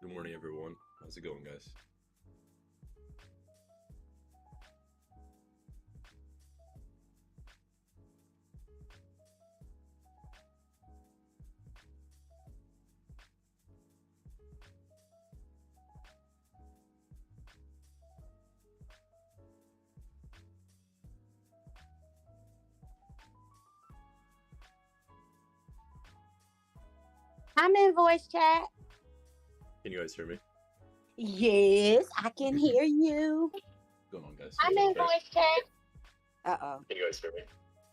Good morning, everyone. How's it going, guys? I'm in voice chat. Can you guys hear me? Yes, I can hear you. What's going on, guys? I'm in voice chat. Uh-oh. Can you guys hear me?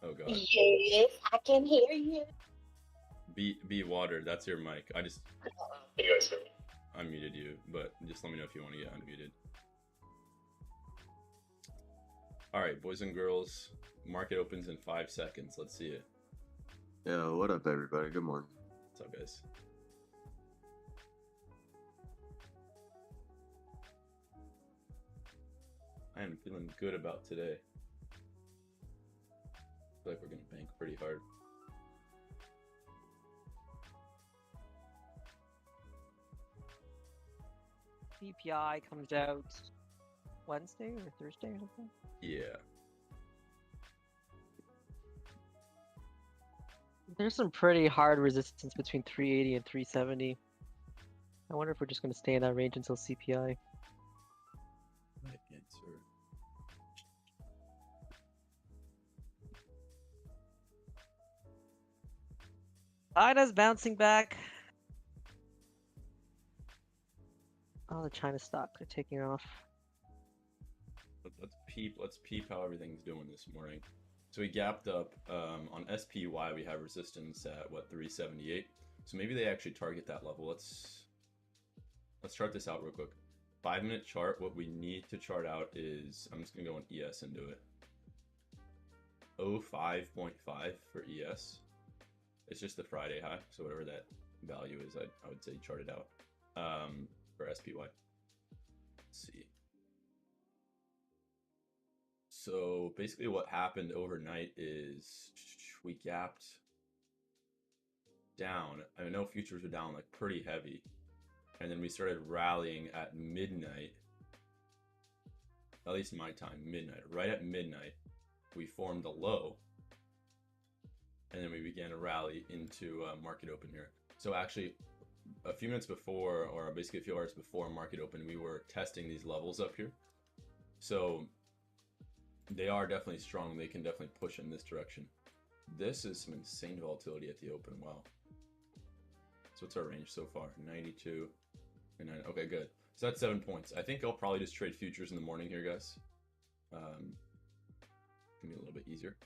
Oh God. Yes, I can hear you. Be water. That's your mic. Can you guys hear me? Unmuted you, but just let me know if you want to get unmuted. All right, boys and girls. Market opens in 5 seconds. Let's see it. Yeah, what up, everybody? Good morning. What's up, guys? I am feeling good about today. I feel like we're gonna bank pretty hard. CPI comes out Wednesday or Thursday or something. Yeah. There's some pretty hard resistance between 380 and 370. I wonder if we're just going to stay in that range until CPI. Right answer. China's bouncing back. Oh, the China stocks are taking off. Let's peep how everything's doing this morning. So we gapped up on SPY. We have resistance at what 378. So maybe they actually target that level. Let's chart this out real quick. 5-minute chart. What we need to chart out is I'm just gonna go on ES and do it. 05.5 for ES. It's just the Friday high, so whatever that value is, I would say chart it out for SPY. Let's see. So basically what happened overnight is we gapped down. I know futures were down like pretty heavy. And then we started rallying at midnight. At least my time, midnight. Right at midnight, we formed a low. And then we began to rally into market open here. So actually, a few minutes before, or basically a few hours before market open, we were testing these levels up here. So they are definitely strong. They can definitely push in this direction. This is some insane volatility at the open. Wow. So what's our range so far? 92 and 9. Okay, good. So that's 7 points. I think I'll probably just trade futures in the morning here, guys. Can be a little bit easier.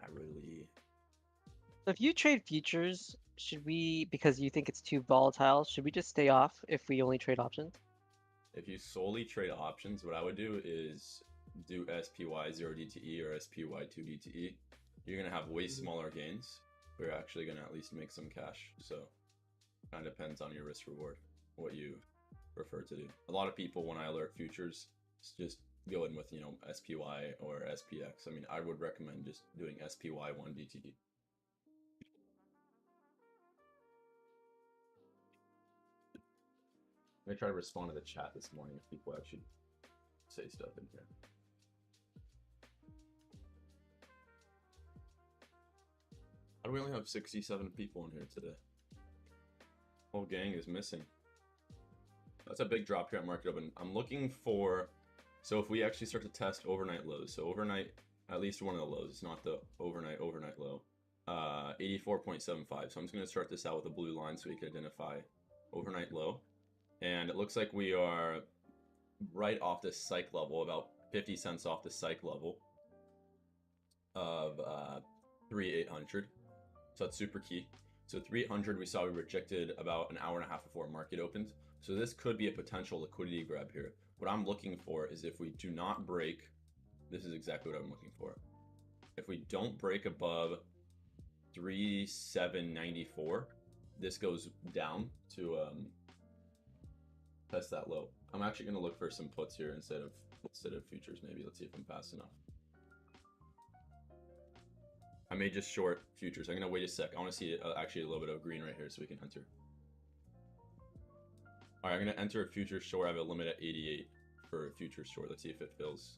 Not really. If you trade futures, should we, because you think it's too volatile, should we just stay off if we only trade options? If you solely trade options, what I would do is do SPY 0 DTE or SPY 2 DTE. You're going to have way smaller gains. We're actually going to at least make some cash. So kind of depends on your risk reward, what you prefer to do. A lot of people, when I alert futures, just go in with, SPY or SPX. I mean, I would recommend just doing SPY 1 DTE. I'm going to try to respond to the chat this morning if people actually say stuff in here. How do we only have 67 people in here today? Whole gang is missing. That's a big drop here at market open. I'm looking for, so if we actually start to test overnight lows, so overnight, at least one of the lows, it's not the overnight low, 84.75. So I'm just going to start this out with a blue line so we can identify overnight low. And it looks like we are right off this psych level, about 50 cents off the psych level of 3,800. So that's super key. So 300, we saw we rejected about an hour and a half before market opened. So this could be a potential liquidity grab here. What I'm looking for is if we do not break, this is exactly what I'm looking for. If we don't break above 3,794, this goes down to test that low. I'm actually going to look for some puts here instead of futures. Maybe let's see if I'm fast enough. I may just short futures. I'm going to wait a sec. I want to see actually a little bit of green right here so we can enter. All right, I'm gonna enter a futures short. I have a limit at 88 for a futures short. Let's see if it fills.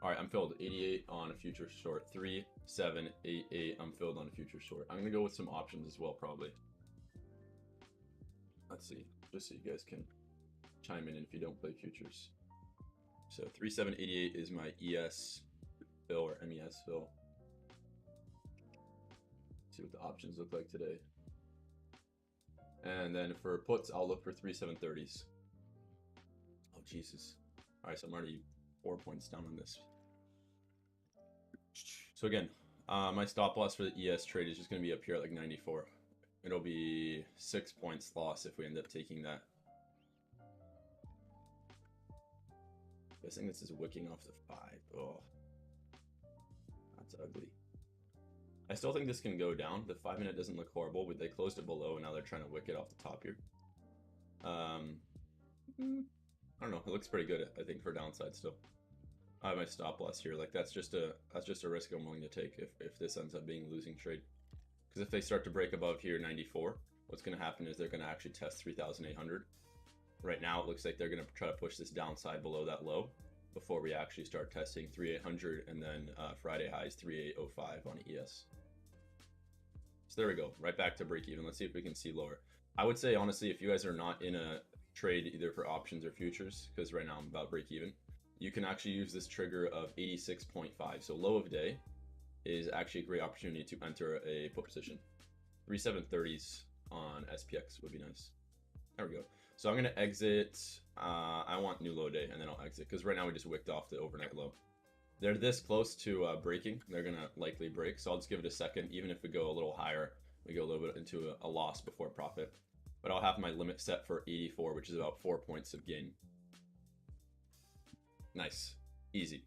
All right, I'm filled 88 on a futures short. 3, 7, 8, 8. I'm filled on a futures short. I'm gonna go with some options as well, probably. Let's see, just so you guys can chime in if you don't play futures. So 3788 is my ES fill or MES fill. See what the options look like today. And then for puts, I'll look for 3730s. Oh Jesus! All right, so I'm already 4 points down on this. So again, my stop loss for the ES trade is just going to be up here at like 94. It'll be 6 points loss if we end up taking that. I think this is wicking off the 5. Oh, that's ugly. I still think this can go down. The 5-minute doesn't look horrible, but they closed it below and now they're trying to wick it off the top here. I don't know. It looks pretty good, I think, for downside still. I have my stop loss here. Like that's just a risk I'm willing to take if this ends up being a losing trade. Because if they start to break above here 94, what's going to happen is they're going to actually test 3,800. Right now, it looks like they're going to try to push this downside below that low before we actually start testing 3,800 and then Friday highs 3,805 on ES. So there we go, right back to break even. Let's see if we can see lower. I would say, honestly, if you guys are not in a trade either for options or futures, because right now I'm about break even, you can actually use this trigger of 86.5. So low of day is actually a great opportunity to enter a put position. 3730s on SPX would be nice. There we go. So I'm going to exit. I want new low day, and then I'll exit, because right now we just wicked off the overnight low. They're this close to breaking. They're going to likely break, so I'll just give it a second. Even if we go a little higher, we go a little bit into a loss before profit. But I'll have my limit set for 84, which is about 4 points of gain. Nice. Easy.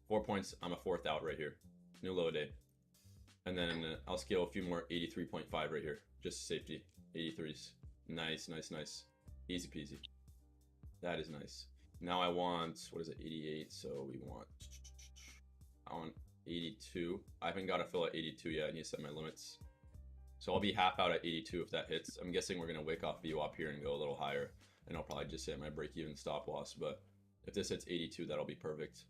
4 points. I'm a fourth out right here. New low day. And then I'll scale a few more 83.5 right here. Just safety. 83s. Nice, nice, nice. Easy peasy. That is nice. Now I want, what is it, 88? So I want 82. I haven't got a fill at 82 yet. I need to set my limits. So I'll be half out at 82 if that hits. I'm guessing we're going to wick off VWAP up here and go a little higher. And I'll probably just hit my break-even stop loss. But if this hits 82, that'll be perfect.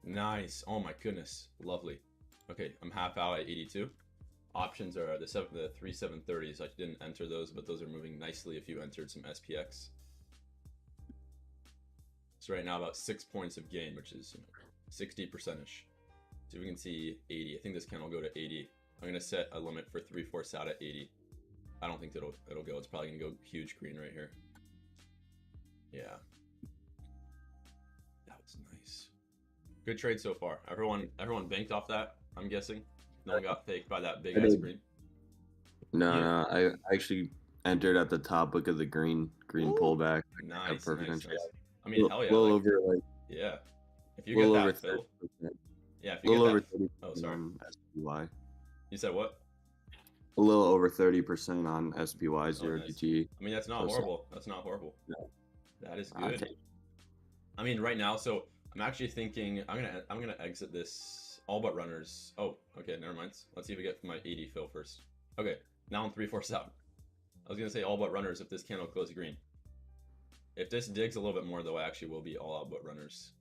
Nice. Oh my goodness. Lovely. Okay, I'm half out at 82. Options are the 3730s. I didn't enter those, but those are moving nicely if you entered some SPX. So right now about 6 points of gain, which is 60%ish. So we can see 80. I think this candle will go to 80. I'm gonna set a limit for 3/4 out at 80. I don't think it'll go. It's probably gonna go huge green right here. Yeah, that was nice. Good trade so far. Everyone banked off that. I'm guessing. No one got faked by that big ass green. No, I actually entered at the top. Look at the green pullback. Nice, perfect nice, entry. nice. I mean, hell yeah. Well like, over like. Yeah. If you get Over that fill. 30%. Yeah, if A you little get over that. 30% Oh, sorry. on SPY. You said what? A little over 30% on SPY 0 nice. GT. I mean, that's not horrible. That's not horrible. No. That is I good. take- I mean, right now, so I'm actually thinking I'm gonna exit this all but runners. Oh, okay, never mind. Let's see if we get my 80 fill first. Okay, now I'm 3/4 out. I was gonna say all but runners if this candle closes green. If this digs a little bit more, though, I actually will be all out but runners.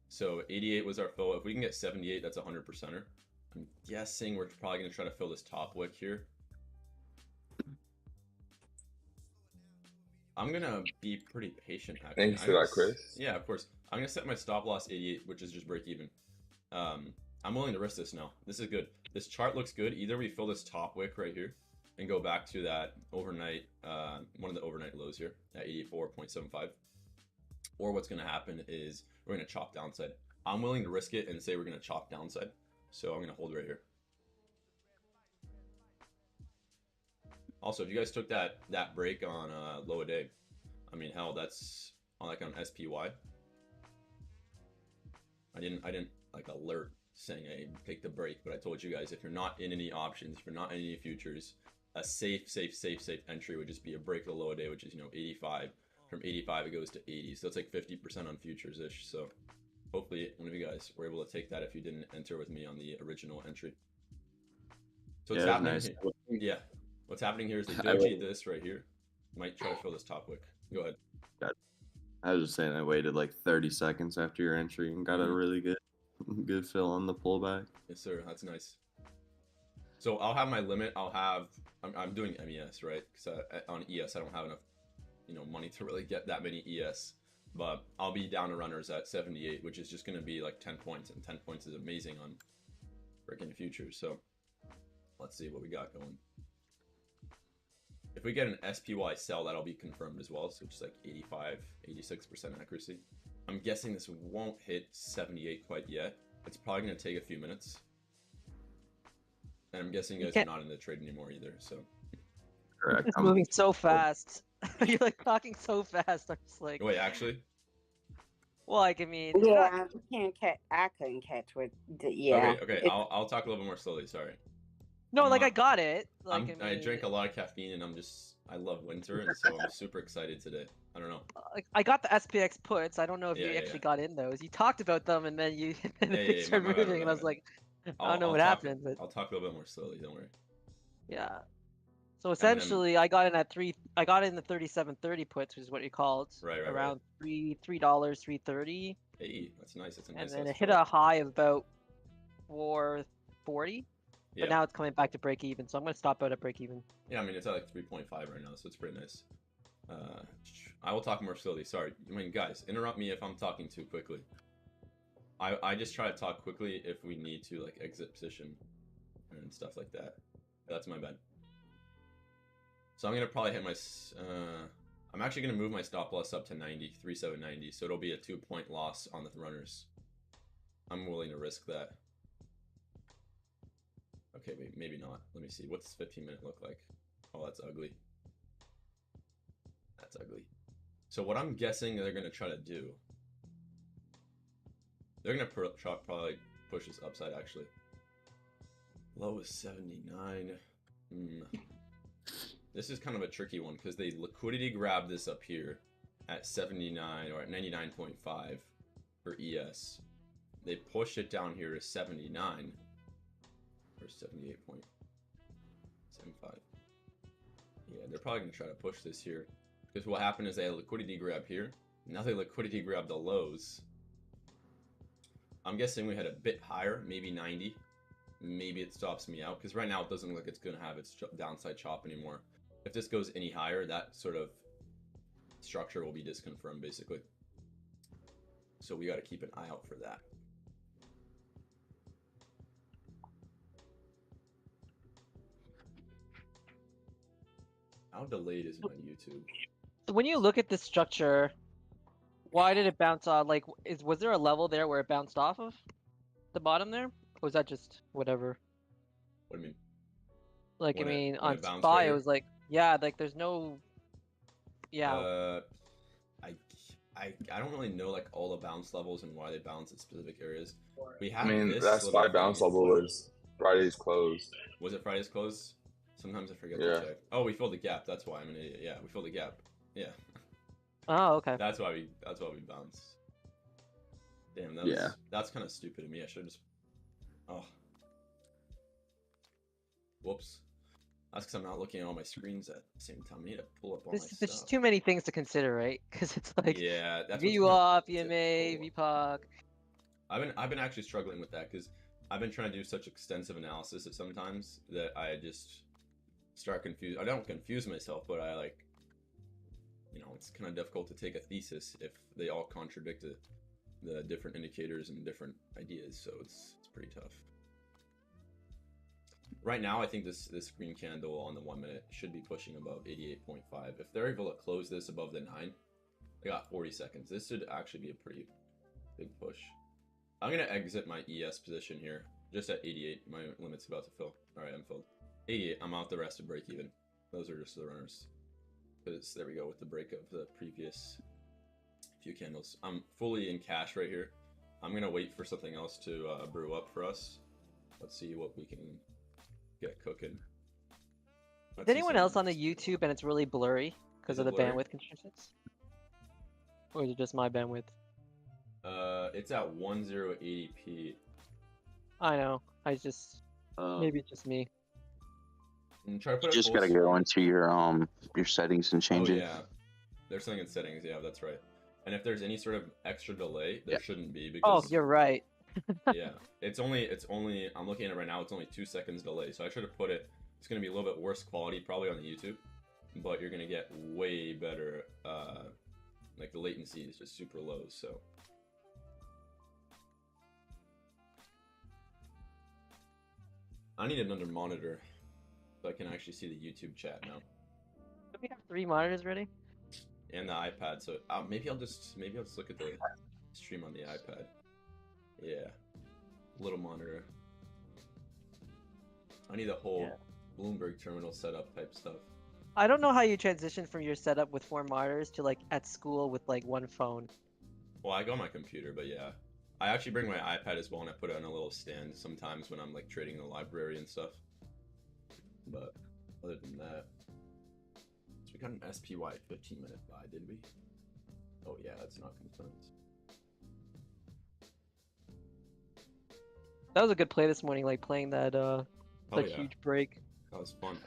So 88 was our fill. If we can get 78, that's 100%er. I'm guessing we're probably gonna try to fill this top wick here. I'm gonna be pretty patient. Actually. Thanks for that, Kris. Yeah, of course. I'm gonna set my stop loss 88, which is just break even. I'm willing to risk this now. This is good. This chart looks good. Either we fill this top wick right here and go back to that overnight, one of the overnight lows here at 84.75, or what's gonna happen is we're gonna chop downside. I'm willing to risk it and say we're gonna chop downside, so I'm gonna hold right here. Also, if you guys took that break on low a day, I mean, hell, that's on like on SPY. I didn't like alert saying hey, take the break, but I told you guys if you're not in any options, if you're not in any futures, a safe entry would just be a break of the low a day, which is 85. From 85 it goes to 80, so it's like 50% on futures ish. So hopefully one of you guys were able to take that if you didn't enter with me on the original entry. So it's happening. Nice. Yeah. What's happening here is they I doji waited. this right here. Might try to fill this top wick. Go ahead. I was just saying I waited like 30 seconds after your entry and got a really good fill on the pullback. Yes, sir. That's nice. So I'll have my limit. I'm doing MES, right? Because on ES I don't have enough, money to really get that many ES. But I'll be down to runners at 78, which is just going to be like 10 points, and 10 points is amazing on freaking futures. So let's see what we got going. If we get an SPY sell, that'll be confirmed as well. So just like 85, 86% accuracy. I'm guessing this won't hit 78 quite yet. It's probably going to take a few minutes. And I'm guessing you guys are not in the trade anymore either. So Correct. It's moving so fast. You're like talking so fast. I'm just like, wait, actually? well, like, I mean, Yeah, you can't catch. I couldn't catch what. Yeah. Okay. I'll talk a little bit more slowly. Sorry. no, I'm like not- I got it. Like, I drink a lot of caffeine, and I love winter, and so I'm super excited today. I don't know. like I got the SPX puts. I don't know if Yeah, you yeah, actually yeah. got in those. You talked about them, and then you and then Yeah, they yeah, started my bad, moving, my and I was bad. like, I don't know what happened, but I'll talk a little bit more slowly. Don't worry. yeah. So then- essentially, I got in at I got in the 37.30 puts, which is what you called, Right. around $3, $3.30, Hey, that's nice. That's a nice. and then it nice hit fill. a high of about 440. Yeah. But now it's coming back to break even, so I'm gonna stop out at break even. Yeah, I mean it's at like 3.5 right now, so it's pretty nice. I will talk more slowly. Sorry. I mean, guys, interrupt me if I'm talking too quickly. I just try to talk quickly if we need to like exit position and stuff like that. That's my bad. So I'm gonna probably hit my. I'm actually gonna move my stop loss up to 90, 3,790. So it'll be a 2-point loss on the runners. I'm willing to risk that. Okay, wait, maybe not. Let me see. What's 15-minute look like? Oh, that's ugly. That's ugly. So what I'm guessing they're gonna try to do. They're gonna probably push this upside actually. Low is 79. This is kind of a tricky one because they liquidity grabbed this up here at 79 or at 99.5 for ES. They pushed it down here to 79 or 78.75. Yeah, they're probably gonna try to push this here because what happened is they had a liquidity grab here. Now they liquidity grab the lows. I'm guessing we had a bit higher, maybe 90. Maybe it stops me out because right now it doesn't look like it's gonna have its downside chop anymore. If this goes any higher, that sort of structure will be disconfirmed basically. So we got to keep an eye out for that. How delayed is it on YouTube? So when you look at this structure, why did it bounce off? Like, was there a level there where it bounced off of the bottom there? Or was that just whatever? What do you mean? Like, When I it- mean, when on it bounced SPY, right it here? was like, yeah, like there's no, yeah. I don't really know like all the bounce levels and why they bounce at specific areas. We I have mean, this that little SPY bounce thing. level was Friday's closed. Was it Friday's close? Sometimes I forget Yeah. to check. Oh, we filled the gap. That's why I'm an idiot. Yeah, we filled the gap. Yeah, Oh, okay. that's why we bounce. Damn, that's kind of stupid of me. I should have just. Oh. Whoops. That's because I'm not looking at all my screens at the same time. I need to pull up all my There's stuff. just too many things to consider, right? Because it's like Yeah, that's what's VWAP, kinda EMA, typical. VPOC. I've been actually struggling with that because I've been trying to do such extensive analysis at sometimes that I just start confused. I don't confuse myself, but I like, it's kind of difficult to take a thesis if they all contradict the different indicators and different ideas. So it's pretty tough. Right now, I think this green candle on the 1 minute should be pushing above 88.5. If they're able to close this above the 9, they got 40 seconds. This should actually be a pretty big push. I'm going to exit my ES position here, just at 88. My limit's about to fill. All right, I'm filled. 88, I'm out the rest to break even. Those are just the runners. Because there we go with the break of the previous few candles. I'm fully in cash right here. I'm going to wait for something else to brew up for us. Let's see what we can get cooking. Is anyone else on the YouTube and it's really blurry because Is of it the blurry? bandwidth constraints? Or is it just my bandwidth? It's at 1080p. I know. I just Uh, maybe it's just me. And try to put You it just full gotta screen. go into your settings and change Oh it. yeah, there's something in settings. Yeah, that's right. And if there's any sort of extra delay, there Yeah. shouldn't be Oh, because you're right. yeah, it's only I'm looking at it right now. It's only 2 seconds delay. So I should have put it. It's gonna be a little bit worse quality probably on the YouTube, but you're gonna get way better. Like the latency is just super low. So I need another monitor so I can actually see the YouTube chat now Do we have 3 monitors ready? and the iPad. So maybe I'll just look at the stream on the iPad. Yeah, little monitor. I need a whole Bloomberg terminal setup type stuff. I don't know how you transition from your setup with 4 monitors to like at school with like 1 phone. Well, I go on my computer, but yeah. I actually bring my iPad as well, and I put it on a little stand sometimes when I'm like trading in the library and stuff. But other than that, so we got an SPY 15-minute buy, did we? Oh yeah, that's not confirmed. That was a good play this morning, like playing that Oh that yeah, huge break. that was fun.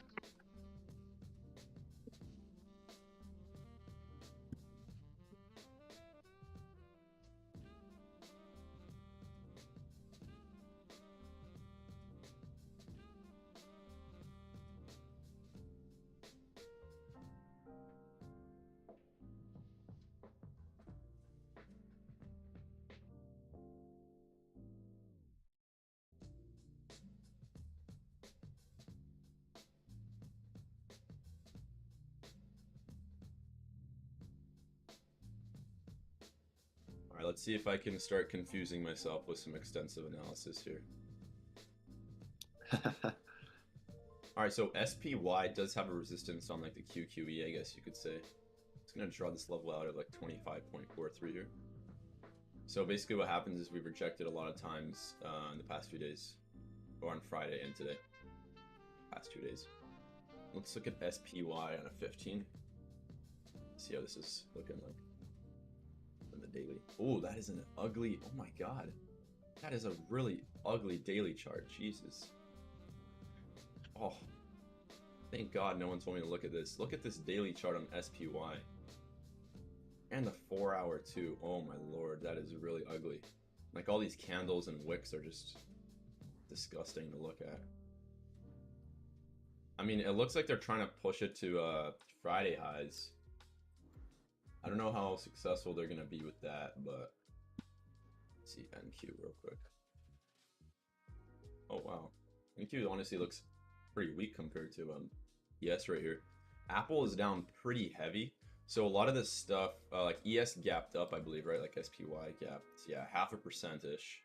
Alright, let's see if I can start confusing myself with some extensive analysis here. Alright, so SPY does have a resistance on like the QQE, I guess you could say. It's going to draw this level out at like 25.43 here. So basically what happens is we've rejected a lot of times in the past few days. Or on Friday and today. Past 2 days. Let's look at SPY on a 15. See how this is looking like. The daily. Oh, that is an ugly. Oh my god, that is a really ugly daily chart. Jesus. Oh, thank God no one told me to look at this. Look at this daily chart on SPY and the 4-hour too. Oh my lord, that is really ugly. Like all these candles and wicks are just disgusting to look at. I mean, it looks like they're trying to push it to Friday highs. I don't know how successful they're going to be with that, but let's see NQ real quick. Oh, wow. NQ honestly looks pretty weak compared to ES right here. Apple is down pretty heavy. So a lot of this stuff, like ES gapped up, I believe, right? Like SPY gapped, yeah, 0.5%-ish.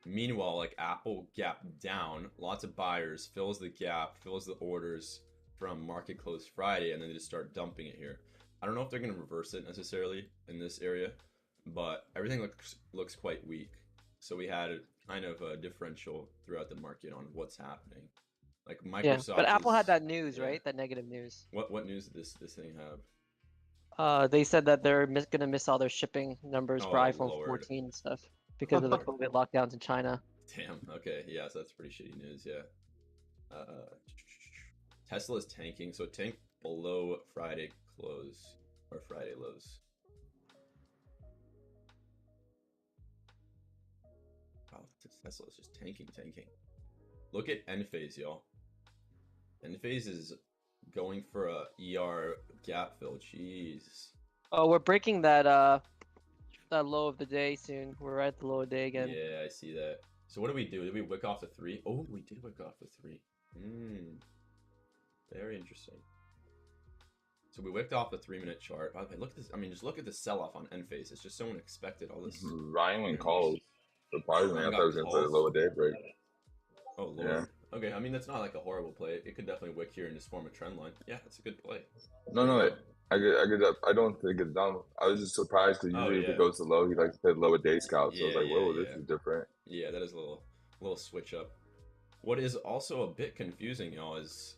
Meanwhile, like Apple gapped down, lots of buyers, fills the gap, fills the orders from market close Friday, and then they just start dumping it here. I don't know if they're going to reverse it necessarily in this area, but everything looks quite weak. So we had a kind of a differential throughout the market on what's happening. Like Microsoft. Yeah, but Apple had that news, yeah. right? That negative news. What news did this thing have? They said that they're gonna miss all their shipping numbers for Oh, iPhone Lord. 14 and stuff because of the Lord. COVID lockdowns in China. Damn. Okay. Yeah. So that's pretty shitty news. Yeah. Tesla is tanking. So it tanked below Friday close or Friday lows. Wow. Tesla is just tanking. Look at Enphase, y'all. Enphase is going for a ER gap fill. Jeez. Oh, we're breaking that that low of the day soon. We're at the low of the day again. Yeah, I see that. So what do we do? Did we wick off the 3? Oh, we did wick off the 3. Very interesting. So we wicked off the 3-minute chart. Okay, look at this. I mean, just look at the sell-off on Enphase. It's just so unexpected. All this. Ryan went calls. Surprisingly, I Ryan thought it was got going to calls? low a day break. Oh lord. Yeah. Okay, I mean that's not like a horrible play. It could definitely wick here and just form a trend line. Yeah, that's a good play. No, I get up. I don't think it's done. I was just surprised because usually if yeah. it goes to low, he likes to play low a day scout. So I was Yeah, like, whoa, yeah, this is different. Yeah, that is a little switch up. What is also a bit confusing, y'all, is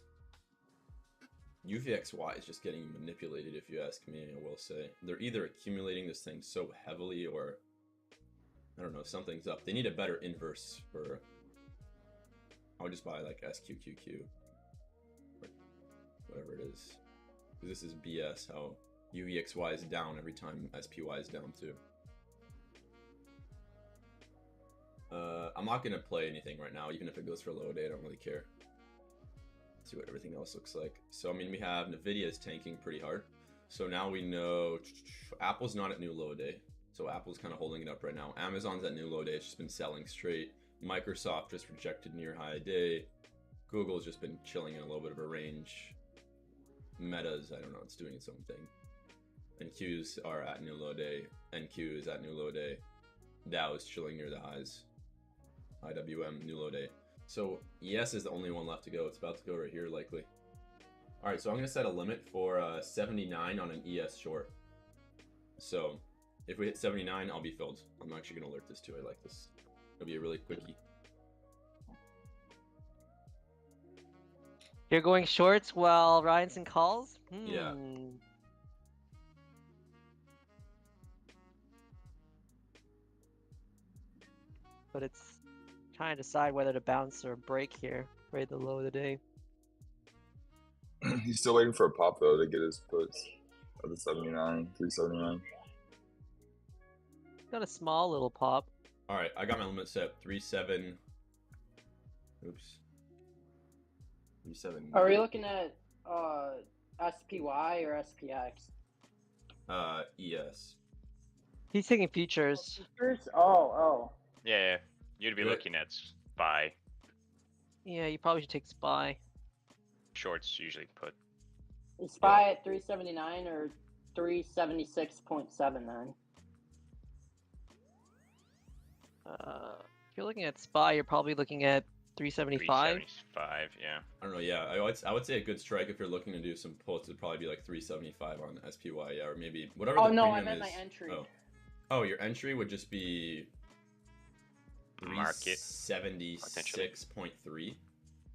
UVXY is just getting manipulated. If you ask me, I will say they're either accumulating this thing so heavily, or I don't know, something's up. They need a better inverse for. I'll just buy like SQQQ. whatever it is. This is BS, how UEXY is down every time SPY is down too. I'm not going to play anything right now, even if it goes for a low day, I don't really care. Let's see what everything else looks like. So, I mean, we have Nvidia's tanking pretty hard. So now we know Apple's not at new low day. So Apple's kind of holding it up right now. Amazon's at new low day, it's just been selling straight. Microsoft just rejected near high day. Google's just been chilling in a little bit of a range. Meta's, I don't know, it's doing its own thing. And Q's are at new low day. NQ is at new low day. Dow is chilling near the highs. IWM, new low day. So ES is the only one left to go. It's about to go right here, likely. All right, so I'm going to set a limit for 79 on an ES short. So if we hit 79, I'll be filled. I'm actually going to alert this too. I like this. It'll be a really quickie. You're going shorts while Ryan's in calls? Yeah. But it's trying to decide whether to bounce or break here. Right, the low of the day. He's still waiting for a pop though to get his puts at the 79, 379. Got a small little pop. All right, I got my limit set 37. Oops. 37. Are we looking at SPY or SPX? ES. He's taking futures. Futures? Oh. Yeah, you'd be Yeah. looking at SPY. Yeah, you probably should take SPY. Shorts usually put. Is SPY at 379 or 376.79? If you're looking at SPY, you're probably looking at 375. 375, yeah. I don't know. Yeah, I would say a good strike if you're looking to do some puts would probably be like 375 on SPY, yeah, or maybe whatever. Oh the no, I premium meant is. my entry. Oh, your entry would just be Market. 76.3.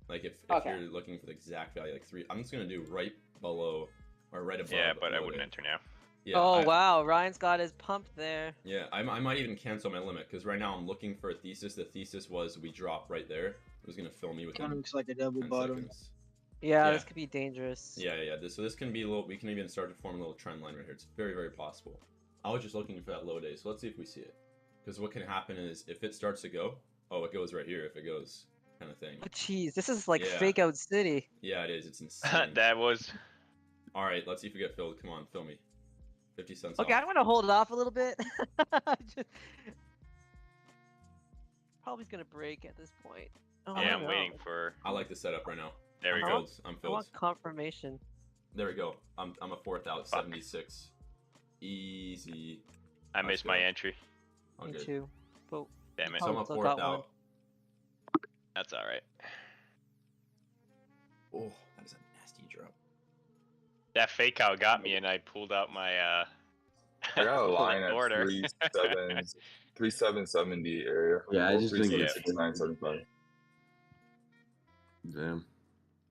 Like if Okay. you're looking for the exact value, like 3. I'm just gonna do right below or right above. Yeah, but I low wouldn't day. enter now. Yeah, Oh wow, Ryan's got his pump there. Yeah, I might even cancel my limit because right now I'm looking for a thesis. The thesis was we drop right there. It was gonna fill me within Kind of looks like a double 10 bottom. seconds. Yeah, Yeah. this could be dangerous. Yeah. So this can be a little. We can even start to form a little trend line right here. It's very, very possible. I was just looking for that low day, so let's see if we see it. Because what can happen is if it starts to go, oh, it goes right here. If it goes, kind of thing. Oh, jeez, this is like Yeah. fake out city. Yeah, it is. It's insane. That was. All right, let's see if we get filled. Come on, fill me. 50 cents. Okay, off. I'm gonna hold it off a little bit. Just... Probably gonna break at this point. Oh, Yeah, no. I'm waiting for. I like the setup right now. There we I'm go. filled. I'm I filled. want confirmation. There we go. I'm a fourth out. Fuck. 76. Easy. I Let's missed my go. entry. All Me good. too. But Damn it. So I'm Oh, a still fourth got one. out. That's alright. Oh, that is a nasty drop. That fake out got me, and I pulled out my I got a pulled line an at order. 3770 area. Yeah, I just think it's- 369.75. Damn.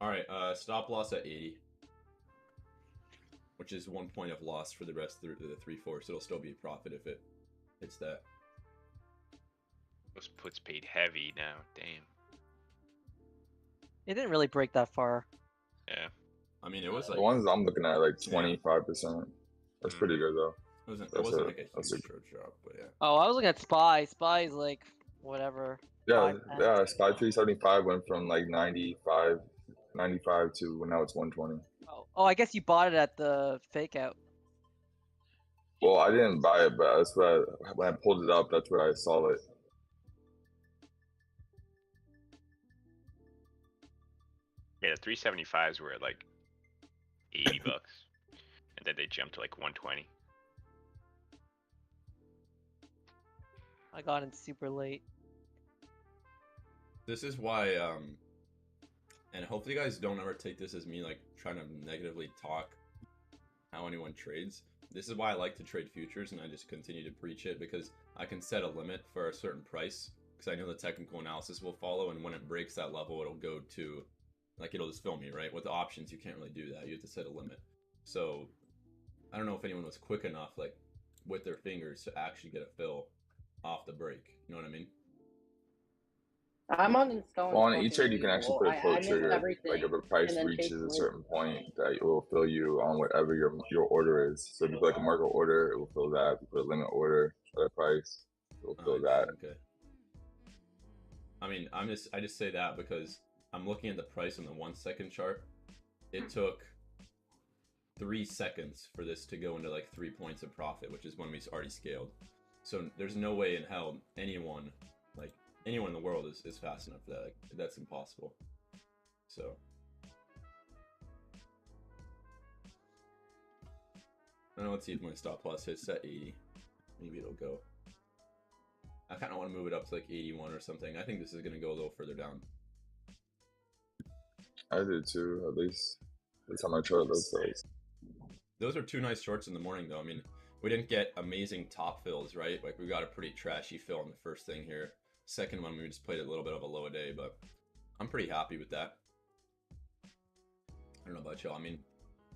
All right, stop loss at 80, which is 1 point of loss for the rest of the 3/4. So it'll still be a profit if it hits that. Those puts paid heavy now. Damn. it didn't really break that far. Yeah. I mean, it was like The ones I'm looking at like 25%. That's pretty good though. it that's wasn't a- like a that's huge a- drop, but yeah. Oh, I was looking at SPY. SPY is like whatever. Yeah, 5 yeah. Spy 375 went from like 95 to now it's 120. Oh, I guess you bought it at the fake out. Well, I didn't buy it, but that's what when I pulled it up, that's where I saw it. Yeah, the 375s were at like 80 bucks. And then they jumped to like 120. I got in super late. This is why, and hopefully you guys don't ever take this as me like trying to negatively talk how anyone trades. This is why I like to trade futures, and I just continue to preach it because I can set a limit for a certain price because I know the technical analysis will follow, and when it breaks that level, it'll go to, like, it'll just fill me, right? With the options, you can't really do that. You have to set a limit. So I don't know if anyone was quick enough, like, with their fingers to actually get a fill off the break. You know what I mean? I'm on Skull and Well, on each fucking trade, you can actually Weevil. put a float I missed trigger. everything. Like if a price and then reaches chased a Weevil. certain point, that it will fill you on whatever your order is. So if you put like a market order, it will fill that. If you put a limit order at a price, it will fill that. Okay. I mean, I just say that because I'm looking at the price on the 1 second chart. It took 3 seconds for this to go into like 3 points of profit, which is when we already scaled. So there's no way in hell anyone in the world is fast enough for that. Like, that's impossible. So I don't know. Let's see if my stop loss hits at 80. Maybe it'll go. I kind of want to move it up to like 81 or something. I think this is going to go a little further down. I did too, at least. That's how my chart looks like. Those are 2 nice shorts in the morning, though. I mean, we didn't get amazing top fills, right? Like, we got a pretty trashy fill on the first thing here. Second one, we just played a little bit of a low day, but I'm pretty happy with that. I don't know about y'all. I mean,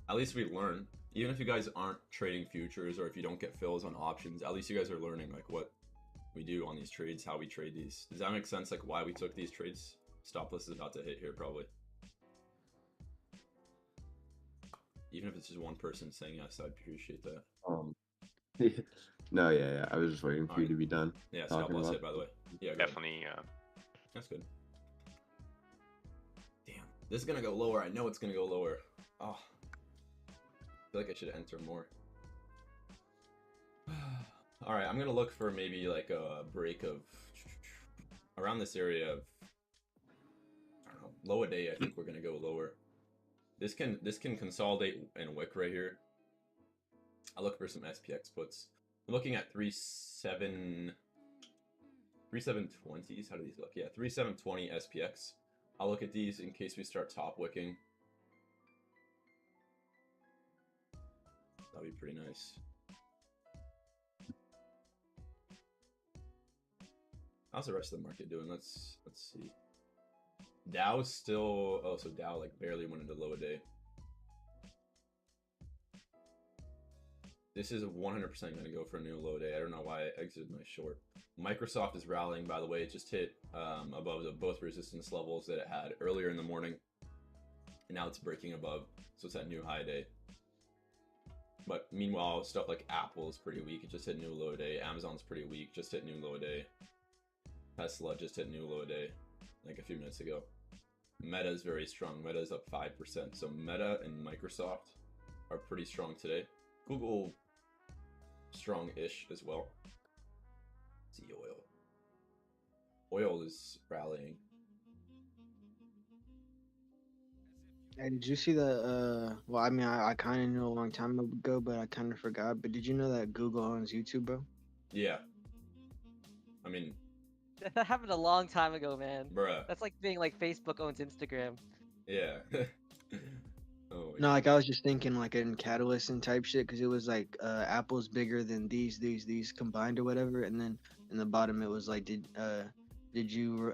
at least we learn. Even if you guys aren't trading futures or if you don't get fills on options, at least you guys are learning, like, what we do on these trades, how we trade these. Does that make sense? Like, why we took these trades? Stop loss is about to hit here, probably. Even if it's just one person saying yes, I'd appreciate that. No, yeah. I was just waiting for you to be done. Yeah, stop talking loss about- hit, by the way. Yeah, go ahead. Definitely. That's good. Damn, this is gonna go lower. I know it's gonna go lower. Oh, I feel like I should enter more. All right, I'm gonna look for maybe like a break of around this area of, I don't know, low a day. I think we're gonna go lower. This can consolidate and wick right here. I'll look for some SPX puts. I'm looking at 3720s. How do these look? Yeah, 3720 SPX. I'll look at these in case we start top wicking. That'd be pretty nice. How's the rest of the market doing? Let's see. Dow's still, oh, so Dow like barely went into low a day. This is 100% going to go for a new low day. I don't know why I exited my short. Microsoft is rallying, by the way. It just hit above both resistance levels that it had earlier in the morning. And now it's breaking above, so it's at new high day. But meanwhile, stuff like Apple is pretty weak. It just hit new low day. Amazon's pretty weak. Just hit new low day. Tesla just hit new low day like a few minutes ago. Meta is very strong. Meta is up 5%. So Meta and Microsoft are pretty strong today. Google, strong-ish as well. Let's see oil. Oil is rallying. Hey, did you see the, well, I mean, I kind of knew a long time ago, but I kind of forgot. But did you know that Google owns YouTube, bro? Yeah. I mean, That happened a long time ago, man. bruh. That's like being like Facebook owns Instagram. Yeah. Oh, No, like I was just thinking like in Catalyst and type shit, because it was like Apple's bigger than these combined or whatever, and then in the bottom it was like, did you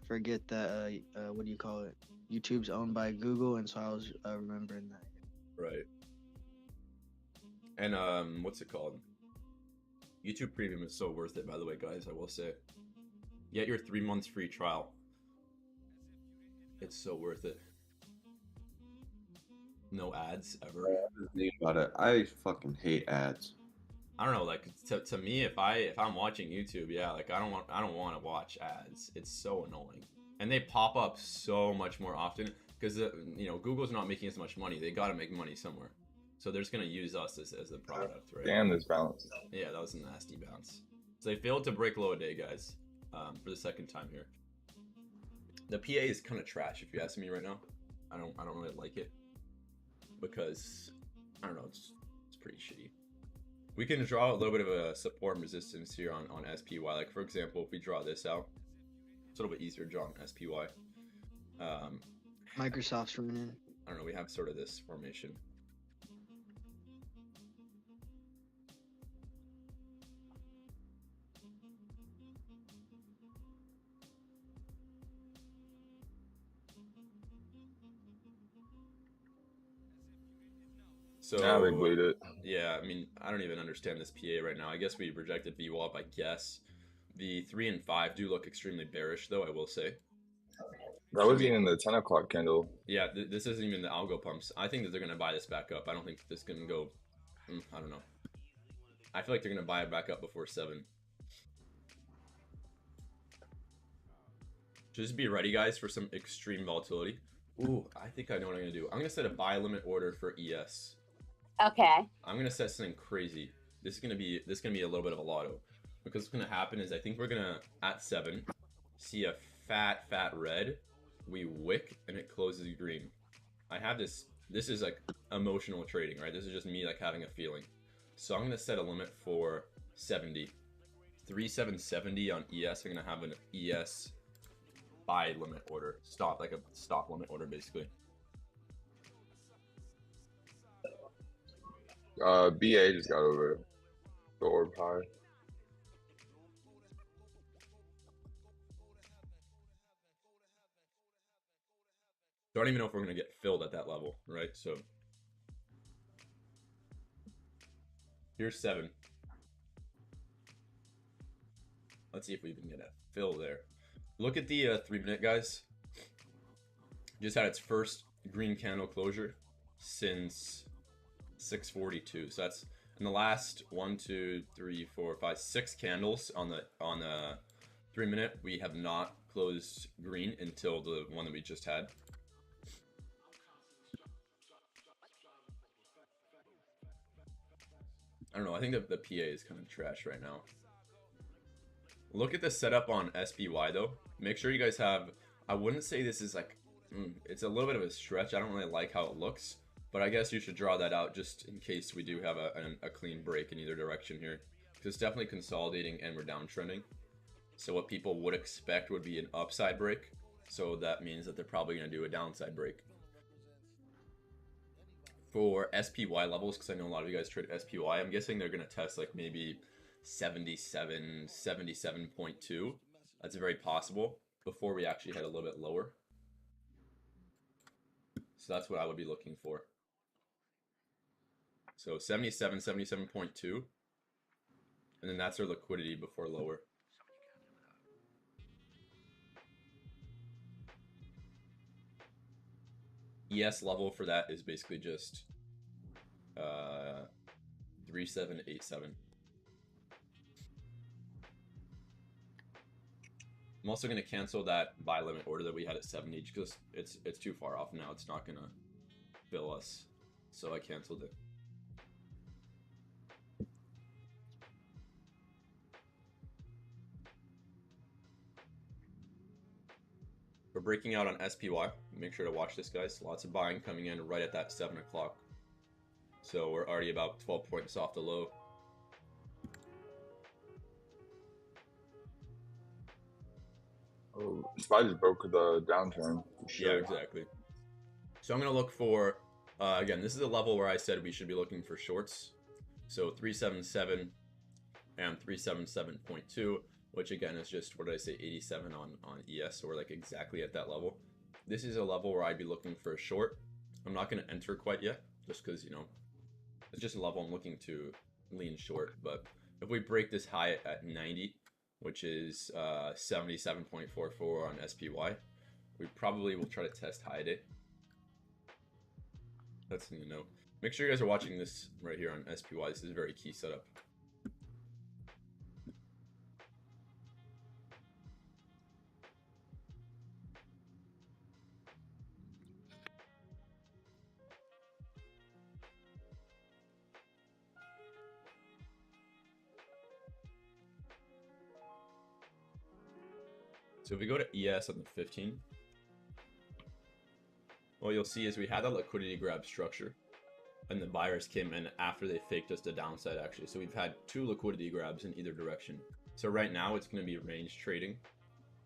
forget that what do you call it? YouTube's owned by Google, and so I was remembering that. right. And what's it called? YouTube Premium is so worth it, by the way, guys. I will say, get your 3 months free trial. It's so worth it. No ads ever. Think about it. I fucking hate ads. I don't know, like to me, if I'm watching YouTube, yeah, like I don't want to watch ads. It's so annoying, and they pop up so much more often because you know, Google's not making as much money. They got to make money somewhere, so they're just gonna use us as the product, right? Damn, this bounce. Yeah, that was a nasty bounce. So they failed to break low a day, guys, for the second time here. The PA is kind of trash, if you ask me right now. I don't really like it because I don't know, it's pretty shitty. We can draw a little bit of a support and resistance here on SPY. Like, for example, if we draw this out, it's a little bit easier to draw on SPY. Microsoft's running. I don't know, we have sort of this formation. So Yeah, they bleed it. yeah, I mean, I don't even understand this PA right now. I guess we rejected VWAP, I guess. The 3 and 5 do look extremely bearish, though, I will say. That would be in the 10 o'clock candle. Yeah, this isn't even the algo pumps. I think that they're going to buy this back up. I don't think this can go... I don't know. I feel like they're going to buy it back up before 7. Just be ready, guys, for some extreme volatility. Ooh, I think I know what I'm going to do. I'm going to set a buy limit order for ES. Okay. I'm going to set something crazy. This is going to be a little bit of a lotto. Because what's going to happen is I think we're going to, at 7, see a fat red. We wick, and it closes green. I have this is like emotional trading, right? This is just me like having a feeling. So I'm going to set a limit for 70. 3770 on ES. I'm going to have an ES buy limit order. Stop, like a stop limit order, basically. BA just got over the orb high. Don't even know if we're going to get filled at that level, right? So here's 7. Let's see if we can get a fill there. Look at the 3-minute, guys. Just had its first green candle closure since 6:42. So that's in the last 1, 2, 3, 4, 5, 6 candles on the 3-minute. We have not closed green until the one that we just had. I don't know. I think that the PA is kind of trash right now. Look at the setup on SPY though. Make sure you guys have. I wouldn't say this is like. It's a little bit of a stretch. I don't really like how it looks, but I guess you should draw that out just in case we do have a clean break in either direction here. Because it's definitely consolidating and we're downtrending. So what people would expect would be an upside break. So that means that they're probably going to do a downside break. For SPY levels, because I know a lot of you guys trade SPY, I'm guessing they're going to test like maybe 77, 77.2. That's very possible before we actually head a little bit lower. So that's what I would be looking for. So 77, 77.2. And then that's our liquidity before lower. ES level for that is basically just 3787. I'm also going to cancel that buy limit order that we had at 70 because it's too far off now. It's not going to fill us. So I canceled it. We're breaking out on SPY. Make sure to watch this, guys. Lots of buying coming in right at that 7 o'clock. So we're already about 12 points off the low. Oh, SPY just broke the downturn. Yeah, exactly. So I'm going to look for, again, this is a level where I said we should be looking for shorts. So 377 and 377.2, which again is just, what did I say, 87 on ES. So we're like exactly at that level. This is a level where I'd be looking for a short. I'm not going to enter quite yet, just because, you know, it's just a level I'm looking to lean short. But if we break this high at 90, which is 77.44 on SPY, we probably will try to test high day. That's something to know. Make sure you guys are watching this right here on SPY. This is a very key setup. So if we go to ES on the 15, what you'll see is we had a liquidity grab structure, and the buyers came in after they faked us the downside actually. So we've had 2 liquidity grabs in either direction. So right now it's going to be range trading,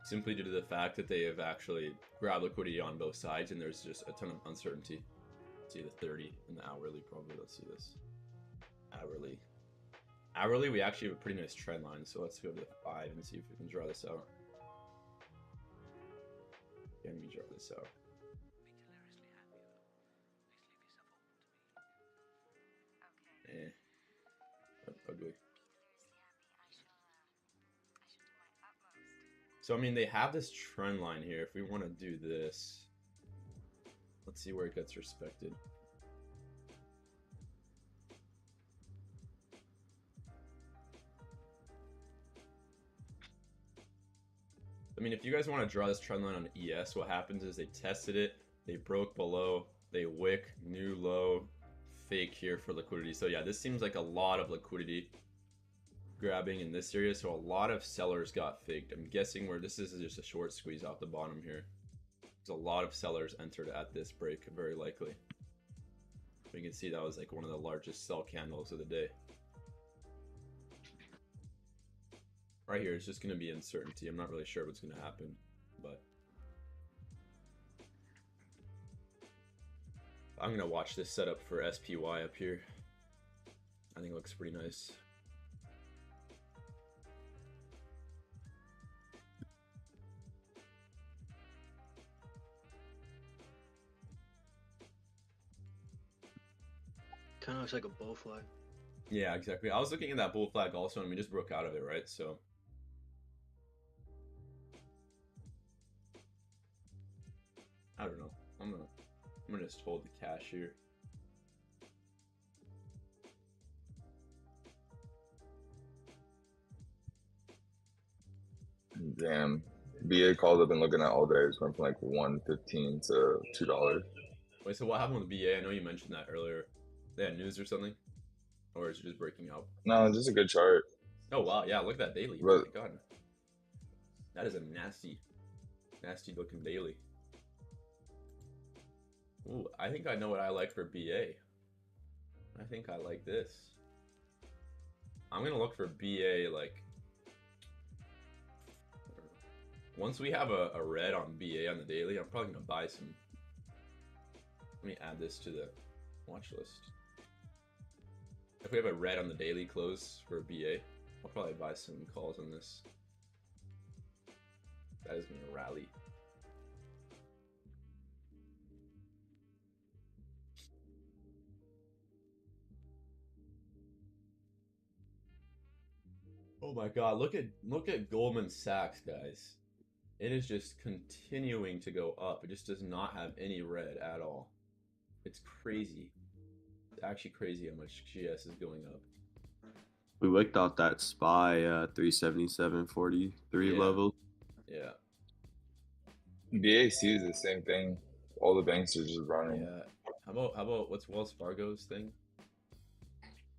simply due to the fact that they have actually grabbed liquidity on both sides, and there's just a ton of uncertainty. Let's see the 30 and the hourly probably. Let's see this. Hourly, we actually have a pretty nice trend line. So let's go to 5 and see if we can draw this out. Let me draw this out. Ugly. So I mean, they have this trend line here. If we want to do this, let's see where it gets respected. I mean, if you guys want to draw this trend line on ES, what happens is they tested it, they broke below, they wick, new low, fake here for liquidity. So yeah, this seems like a lot of liquidity grabbing in this area. So a lot of sellers got faked. I'm guessing where this is just a short squeeze out the bottom here. There's a lot of sellers entered at this break, very likely. We can see that was like one of the largest sell candles of the day. Right here, it's just going to be uncertainty. I'm not really sure what's going to happen, but I'm going to watch this setup for SPY up here. I think it looks pretty nice. Kind of looks like a bull flag. Yeah, exactly. I was looking at that bull flag also, and we just broke out of it, right? So I don't know. I'm gonna just hold the cash here. Damn. BA calls I've been looking at all day. It's went from like 115 to $2. Wait, so what happened with BA? I know you mentioned that earlier. They had news or something? Or is it just breaking out? No, just a good chart. Oh wow, yeah, look at that daily. But, Oh my god. That is a nasty looking daily. Ooh, I think I know what I like for BA. I think I like this. I'm gonna look for BA like once we have a red on BA on the daily, I'm probably gonna buy some. Let me add this to the watch list. If we have a red on the daily close for BA, I'll probably buy some calls on this. That is gonna rally. Oh my god, look at Goldman Sachs, guys. It is just continuing to go up. It just does not have any red at all. It's crazy. It's actually crazy how much GS is going up. We wicked out that SPY 377.43 Yeah. level. Yeah. BAC is the same thing. All the banks are just running. Yeah. How about what's Wells Fargo's thing?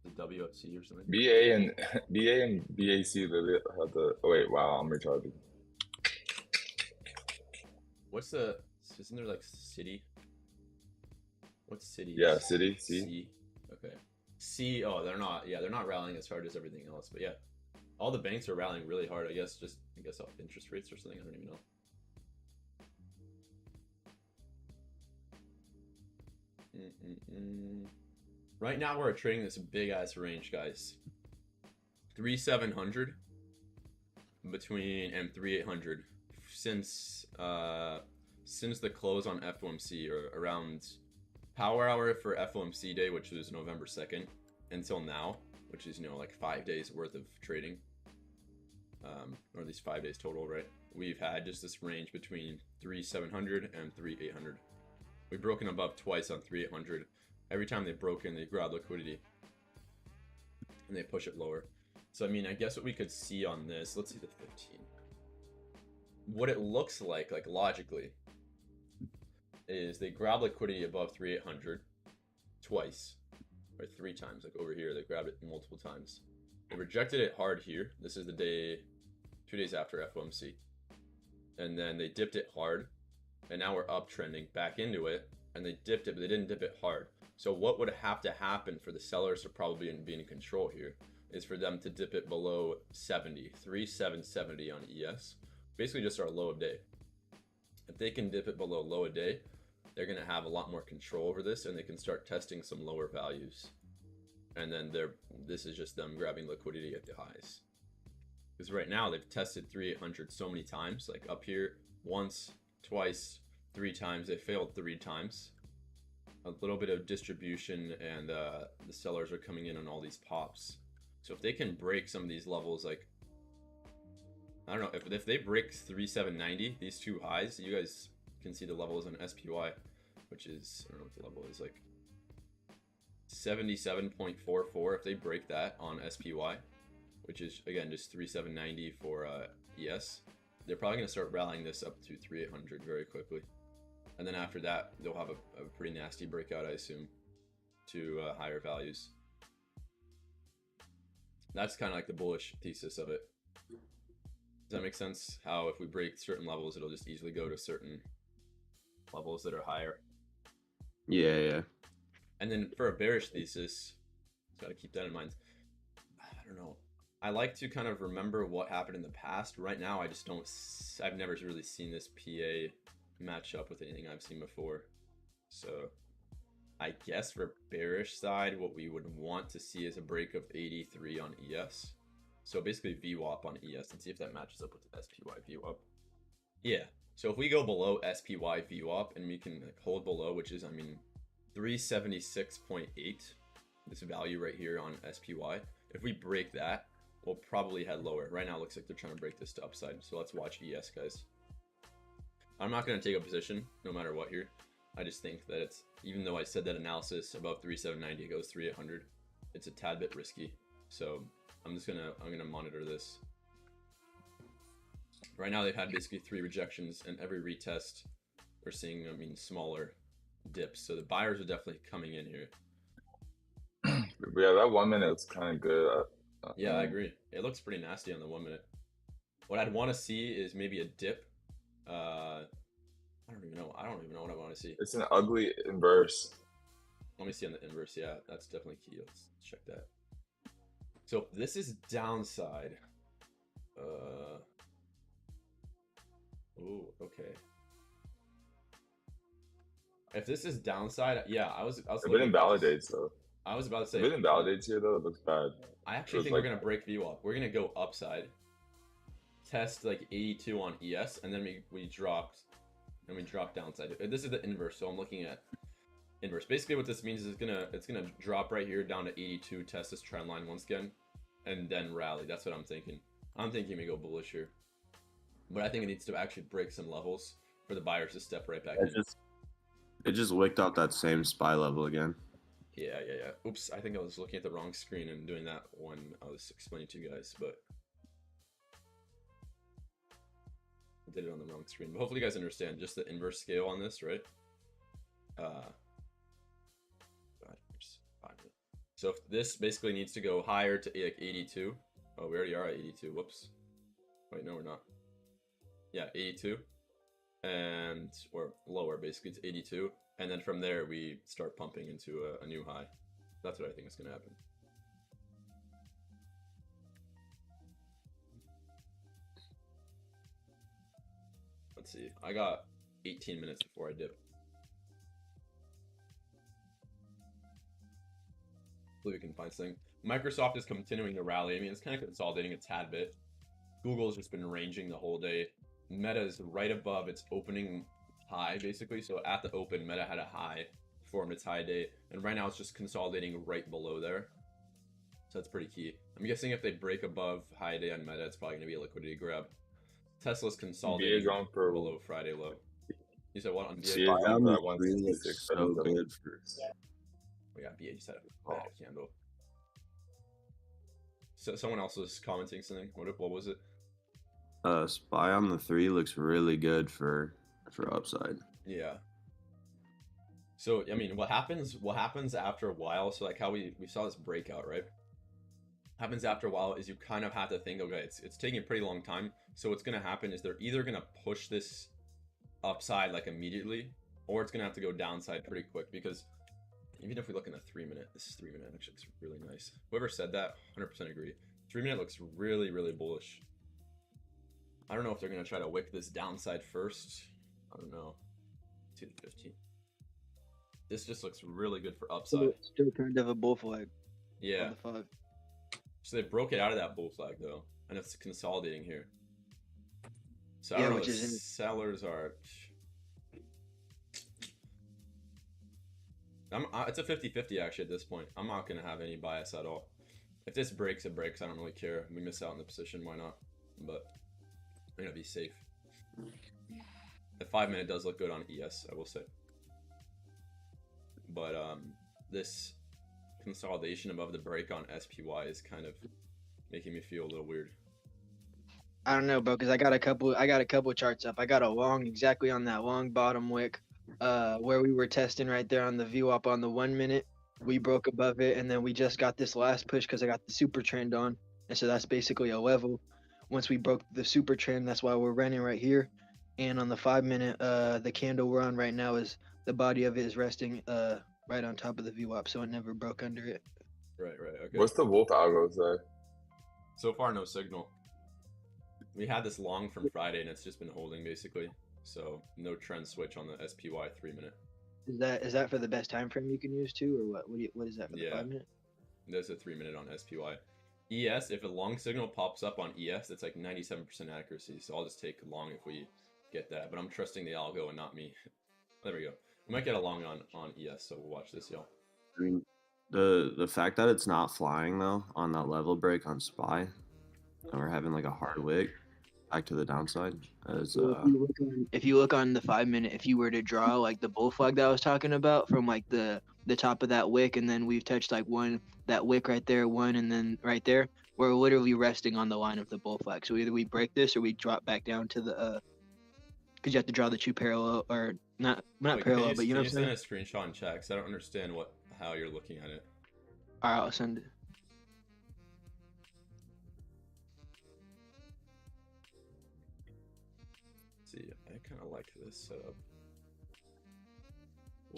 The WFC or something? BA and BAC literally have the. Oh wait, wow, I'm retarded. What's the? Isn't there like City? What's City? Yeah, City. C. Okay. C. Oh, they're not. Yeah, they're not rallying as hard as everything else. But yeah, all the banks are rallying really hard. I guess off interest rates or something. I don't even know. Right now we're trading this big ass range, guys. 3,700 between and 3,800 since the close on FOMC or around power hour for FOMC day, which was November 2nd, until now, which is like 5 days worth of trading, or at least 5 days total, right? We've had just this range between 3,700 and 3,800. We've broken above twice on 3,800. Every time they broke in, they grab liquidity and they push it lower. So I mean, I guess what we could see on this, let's see the 15. What it looks like logically, is they grab liquidity above 3,800 twice, or 3 times. Like over here, they grabbed it multiple times. They rejected it hard here. This is the day, 2 days after FOMC, and then they dipped it hard, and now we're uptrending back into it, and they dipped it, but they didn't dip it hard. So what would have to happen for the sellers to probably be in control here is for them to dip it below 70, 3,770 on ES, basically just our low of day. If they can dip it below low of day, they're going to have a lot more control over this, and they can start testing some lower values. And then this is just them grabbing liquidity at the highs. Because right now they've tested 3,800 so many times, like up here once, twice, 3 times. They failed 3 times. A little bit of distribution, and the sellers are coming in on all these pops. So if they can break some of these levels, like I don't know if they break 3790, these two highs, you guys can see the levels on SPY, which is, I don't know what the level is, like 77.44. If they break that on SPY, which is again just 3790 for ES, they're probably going to start rallying this up to 3800 very quickly, and then after that they'll have a pretty nasty breakout, I assume, to higher values. That's kind of like the bullish thesis of it. Does that make sense? How if we break certain levels, it'll just easily go to certain levels that are higher. Yeah, yeah. And then for a bearish thesis, got to keep that in mind. I don't know. I like to kind of remember what happened in the past. Right now, I just don't. I've never really seen this PA match up with anything I've seen before. So I guess for bearish side, what we would want to see is a break of 83 on ES. So basically VWAP on ES, and see if that matches up with the SPY VWAP. Yeah. So if we go below SPY VWAP and we can hold below, which is, I mean, 376.8, this value right here on SPY. If we break that, we'll probably head lower. Right now it looks like they're trying to break this to upside. So let's watch ES, guys. I'm not going to take a position no matter what here. I just think that it's, even though I said that analysis above 3790 it goes 3800, it's a tad bit risky. So I'm gonna monitor this. Right now they've had basically 3 rejections, and every retest we're seeing, I mean, smaller dips. So the buyers are definitely coming in here. But yeah, that 1 minute looks kind of good. Yeah, I agree. It looks pretty nasty on the 1 minute. What I'd want to see is maybe a dip. I don't even know what I want to see. It's an ugly inverse. Let me see on the inverse. Yeah, that's definitely key. Let's check that. So this is downside. Ooh, okay. If this is downside, yeah, I was. If it invalidates though. I was about to say. If it invalidates here though, it looks bad. I actually think we're gonna break VWAP. We're gonna go upside, test like 82 on ES, and then we dropped, and we dropped downside. This is the inverse, so I'm looking at inverse. Basically, what this means is it's gonna drop right here down to 82, test this trend line once again, and then rally. That's what I'm thinking. I'm thinking we go bullish here, but I think it needs to actually break some levels for the buyers to step right back in. It just wicked out that same SPY level again. Yeah. Oops, I think I was looking at the wrong screen and doing that when I was explaining to you guys, but I did it on the wrong screen. But hopefully you guys understand just the inverse scale on this, right? So if this basically needs to go higher to like 82. Oh, we already are at 82. Whoops. Wait, no, we're not. Yeah, 82. Or lower, basically, it's 82. And then from there, we start pumping into a new high. That's what I think is going to happen. Let's see. I got 18 minutes before I dip. Hopefully we can find something. Microsoft is continuing to rally. I mean, it's kind of consolidating a tad bit. Google's just been ranging the whole day. Meta is right above its opening high, basically. So at the open, Meta had a high, formed its high day, and right now it's just consolidating right below there. So that's pretty key. I'm guessing if they break above high day on Meta, it's probably going to be a liquidity grab. Tesla's consolidating below Friday low. You said what on BA? On the 3 looks so good for. Oh yeah, BA just had a bad candle. So someone else was commenting something. What was it? SPY on the 3 looks really good for upside. Yeah. So I mean, what happens after a while? So like how we saw this breakout, right? Happens after a while is you kind of have to think, okay, it's taking a pretty long time. So what's gonna happen is they're either gonna push this upside like immediately, or it's gonna have to go downside pretty quick, because even if we look in the 3 minute, this is 3 minute actually looks really nice. Whoever said that, 100% agree. 3 minute looks really, really bullish. I don't know if they're gonna try to wick this downside first. I don't know. 2 to 15. This just looks really good for upside. Still kind of a bull flag. Yeah. On the 5. So they broke it out of that bull flag though, and it's consolidating here. So I Yeah, don't know. which is in- Sellers are. It's a 50-50 actually at this point. I'm not gonna have any bias at all. If this breaks, it breaks. I don't really care. We miss out on the position, why not? But I'm gonna be safe. The 5 minute does look good on ES, I will say. But this consolidation above the break on SPY is kind of making me feel a little weird. I don't know, bro, because I got a couple charts up. I got a long, exactly on that long bottom wick, where we were testing right there on the VWAP on the 1 minute. We broke above it, and then we just got this last push because I got the super trend on, and so that's basically a level. Once we broke the super trend, that's why we're running right here. And on the 5 minute, the candle we're on right now is the body of it is resting right on top of the VWAP, so it never broke under it. Right, okay. What's the Wolf algo say? So far, no signal. We had this long from Friday, and it's just been holding basically. So no trend switch on the SPY 3 minute. Is that for the best time frame you can use too, or what? What is that for the 5 minute? There's a 3 minute on SPY. ES, if a long signal pops up on ES, it's like 97% accuracy. So I'll just take long if we get that. But I'm trusting the algo and not me. There we go. We might get a long on ES, so we'll watch this, y'all. I mean, the fact that it's not flying though on that level break on SPY, and we're having like a hard wick back to the downside. As, So if you look on the 5 minute, if you were to draw like the bull flag that I was talking about from like the top of that wick, and then we've touched like that wick right there, one, and then right there, we're literally resting on the line of the bull flag. So either we break this or we drop back down to the because you have to draw the two parallel, or not Wait, parallel, but you know what I'm saying? Send a screenshot and chat, because I don't understand how you're looking at it. All right, I'll send it. See, I kind of like this setup.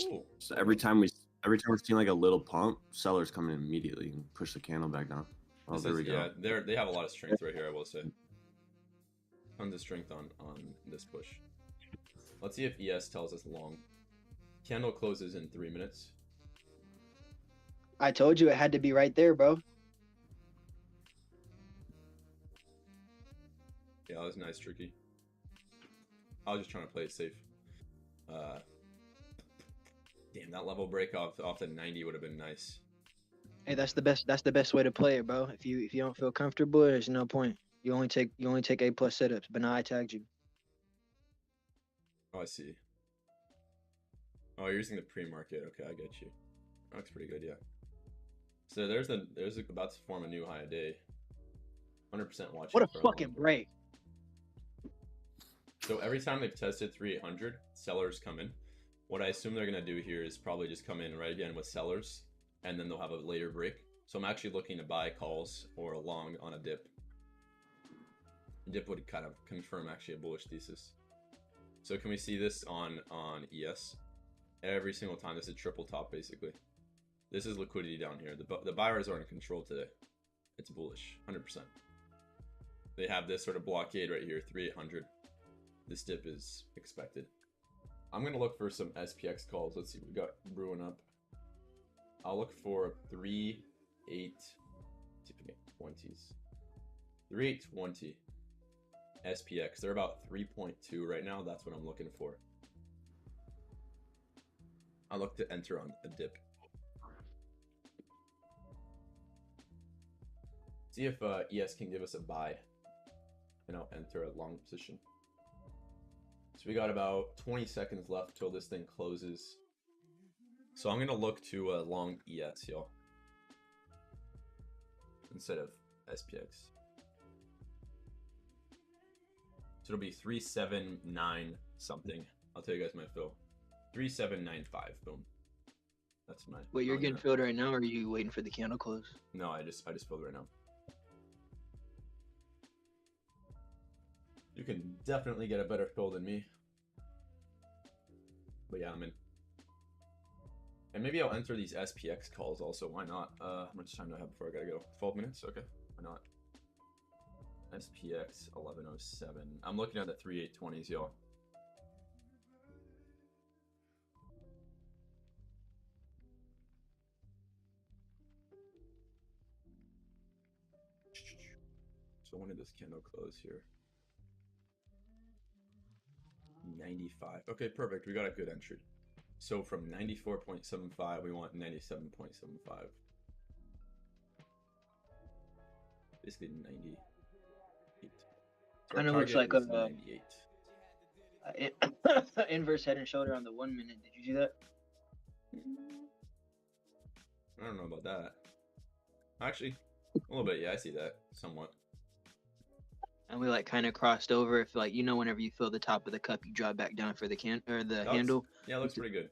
Ooh. So every time we're seeing like a little pump, sellers come in immediately and push the candle back down. Oh, there we go. Yeah, they have a lot of strength right here, I will say. Tons of strength on this push. Let's see if ES tells us long. Candle closes in 3 minutes. I told you it had to be right there, bro. Yeah, that was nice, Tricky. I was just trying to play it safe. Damn, that level break off the 90 would have been nice. Hey, that's the best way to play it, bro. If you don't feel comfortable, there's no point. You only take A+ setups. But now I tagged you. Oh, I see. Oh, you're using the pre-market. Okay, I get you. That looks pretty good, yeah. So there's about to form a new high a day. 100% watching. What a fucking break! So every time they've tested 3800, sellers come in. What I assume they're gonna do here is probably just come in right again with sellers, and then they'll have a later break. So I'm actually looking to buy calls or a long on a dip. Dip would kind of confirm actually a bullish thesis. So can we see this on ES? Every single time, this is a triple top basically. This is liquidity down here. The buyers are in control today. It's bullish, 100%. They have this sort of blockade right here, 3800. This dip is expected. I'm gonna look for some SPX calls. Let's see what we got brewing up. I'll look for 3, 8, see if we get 20s. 3, 8, 20 SPX. They're about 3.2 right now. That's what I'm looking for. I'll look to enter on a dip. See if ES can give us a buy, and I'll enter a long position. So we got about 20 seconds left till this thing closes. So I'm gonna look to long ES, y'all, instead of SPX. So it'll be 379 something. I'll tell you guys my fill. 3795. Boom. That's my. Wait, you're getting filled right now, or are you waiting for the candle close? No, I just filled right now. You can definitely get a better fill than me. But yeah, I'm in. And maybe I'll enter these SPX calls also. Why not? How much time do I have before I gotta go? 12 minutes? Okay. Why not? SPX 1107. I'm looking at the 3820s, y'all. So when did this candle close here? 95. Okay, perfect. We got a good entry. So from 94.75, we want 97.75. Basically 98. Our Kind of looks target like is a 98. inverse head and shoulder on the 1 minute. Did you see that? I don't know about that. Actually, a little bit. Yeah, I see that somewhat. And we like kind of crossed over. If like whenever you fill the top of the cup, you drop back down for the That handle. Yeah, it looks pretty good.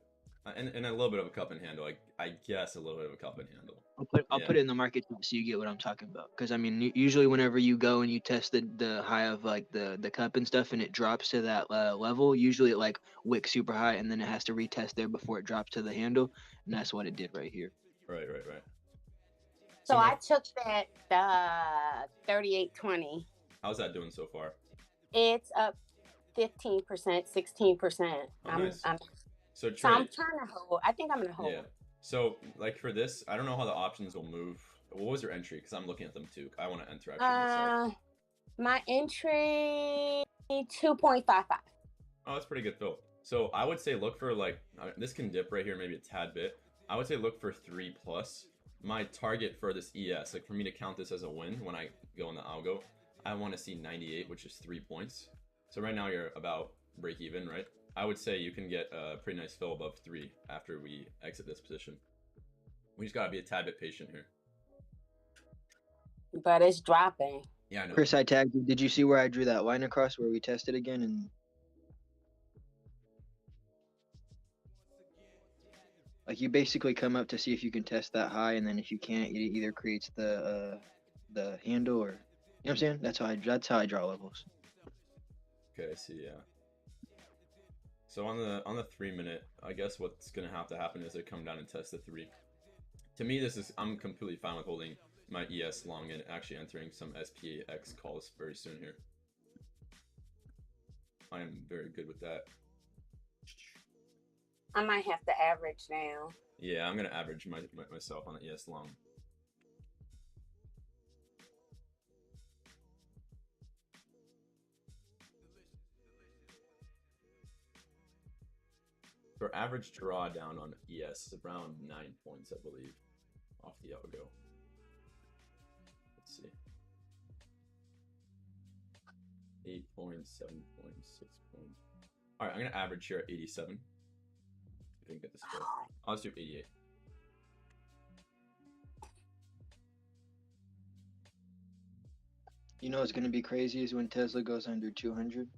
And a little bit of a cup and handle. I guess a little bit of a cup and handle. I'll put it in the market so you get what I'm talking about. Because I mean, usually whenever you go and you test the high of like the cup and stuff, and it drops to that level, usually it like wicks super high, and then it has to retest there before it drops to the handle, and that's what it did right here. Right. So I took that 38.20. How's that doing so far? It's up 15%, 16%. Oh, nice. So I'm trying to hold. I think I'm gonna hold. Yeah. So like for this, I don't know how the options will move. What was your entry? Because I'm looking at them too. I want to enter actually myself. My entry 2.55. Oh, that's pretty good fill. So I would say look for like this can dip right here, maybe a tad bit. I would say look for 3+. My target for this ES, like for me to count this as a win when I go in the algo, I want to see 98, which is 3 points. So right now you're about break even, right? I would say you can get a pretty nice fill above 3 after we exit this position. We just gotta be a tad bit patient here. But it's dropping. Yeah, I know. Chris, I tagged you. Did you see where I drew that line across where we tested again? And like you basically come up to see if you can test that high, and then if you can't, it either creates the handle or you know what I'm saying. That's how I draw levels. Okay, I see. Yeah. So on the 3 minute, I guess what's gonna have to happen is they come down and test the 3. To me, I'm completely fine with holding my ES long and actually entering some SPX calls very soon here. I am very good with that. I might have to average now. Yeah, I'm gonna average myself on the ES long. For average drawdown on ES is around 9 points, I believe, off the algo. Let's see. 8 points, 7 points, 6 points. All right, I'm gonna average here at 87. If I can get this fill. I'll just do 88. You know what's gonna be crazy is when Tesla goes under 200.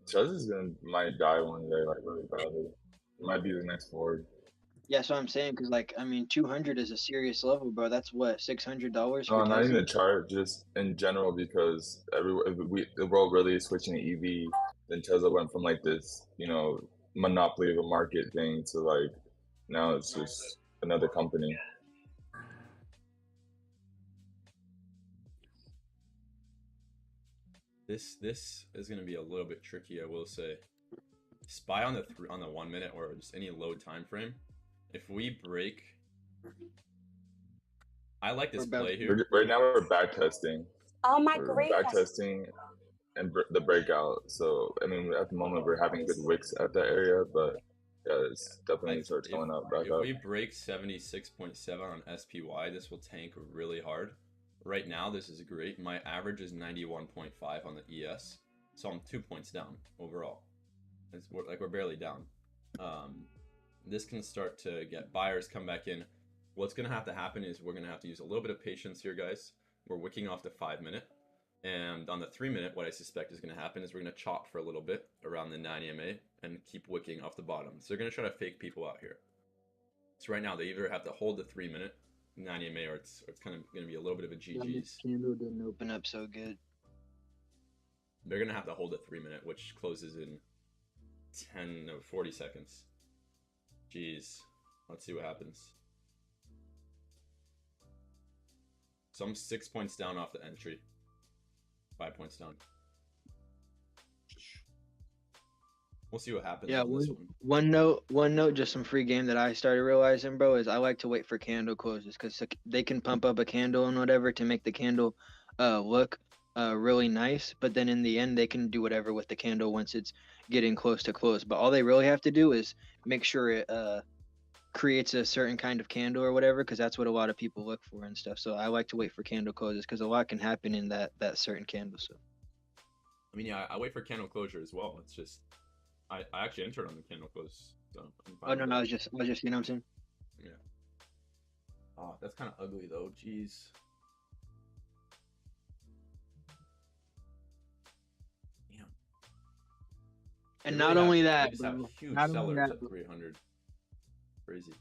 Tesla's might die one day, like really badly. It might be the next Ford. Yeah, that's what I'm saying. Cause like, I mean, 200 is a serious level, bro. That's what $600 No, for not even Tesla. the chart, just in general, because the world really is switching to EV. Then Tesla went from like this, monopoly of a market thing to like now it's just another company. This is going to be a little bit tricky, I will say. Spy on the 1 minute or just any low time frame. If we break, I like this play here. Right now we're back testing. Oh my We're great. back testing and the breakout. So I mean, at the moment we're having good wicks at that area, but yeah, it's definitely starts going up back if up. we break 76.7 on SPY, this will tank really hard. Right now, this is great. My average is 91.5 on the ES, so I'm 2 points down overall. We're barely down. This can start to get buyers come back in. What's going to have to happen is we're going to have to use a little bit of patience here, guys. We're wicking off the 5 minute. And on the 3 minute, what I suspect is going to happen is we're going to chop for a little bit around the 9 EMA and keep wicking off the bottom. So they're going to try to fake people out here. So right now, they either have to hold the 3 minute 9 EMA or it's kind of going to be a little bit of a GG's. Candle didn't open up so good. They're going to have to hold the 3 minute, which closes in 40 seconds. Jeez. Let's see what happens. So I'm 6 points down off the entry. 5 points down. We'll see what happens. Yeah, on this one note, just some free game that I started realizing, bro, is I like to wait for candle closes because they can pump up a candle and whatever to make the candle look really nice, but then in the end they can do whatever with the candle once it's getting close to close. But all they really have to do is make sure creates a certain kind of candle or whatever, because that's what a lot of people look for and stuff. So I like to wait for candle closes because a lot can happen in that certain candle. So I mean, yeah, I wait for candle closure as well. It's just I actually entered on the candle close. So I'm fine oh no, with no, it. I was just you know what I'm saying. Yeah. Oh, that's kind of ugly though. Jeez. Damn. And They not really only have, that, they just have bro, huge not only sellers that, at 300. Crazy.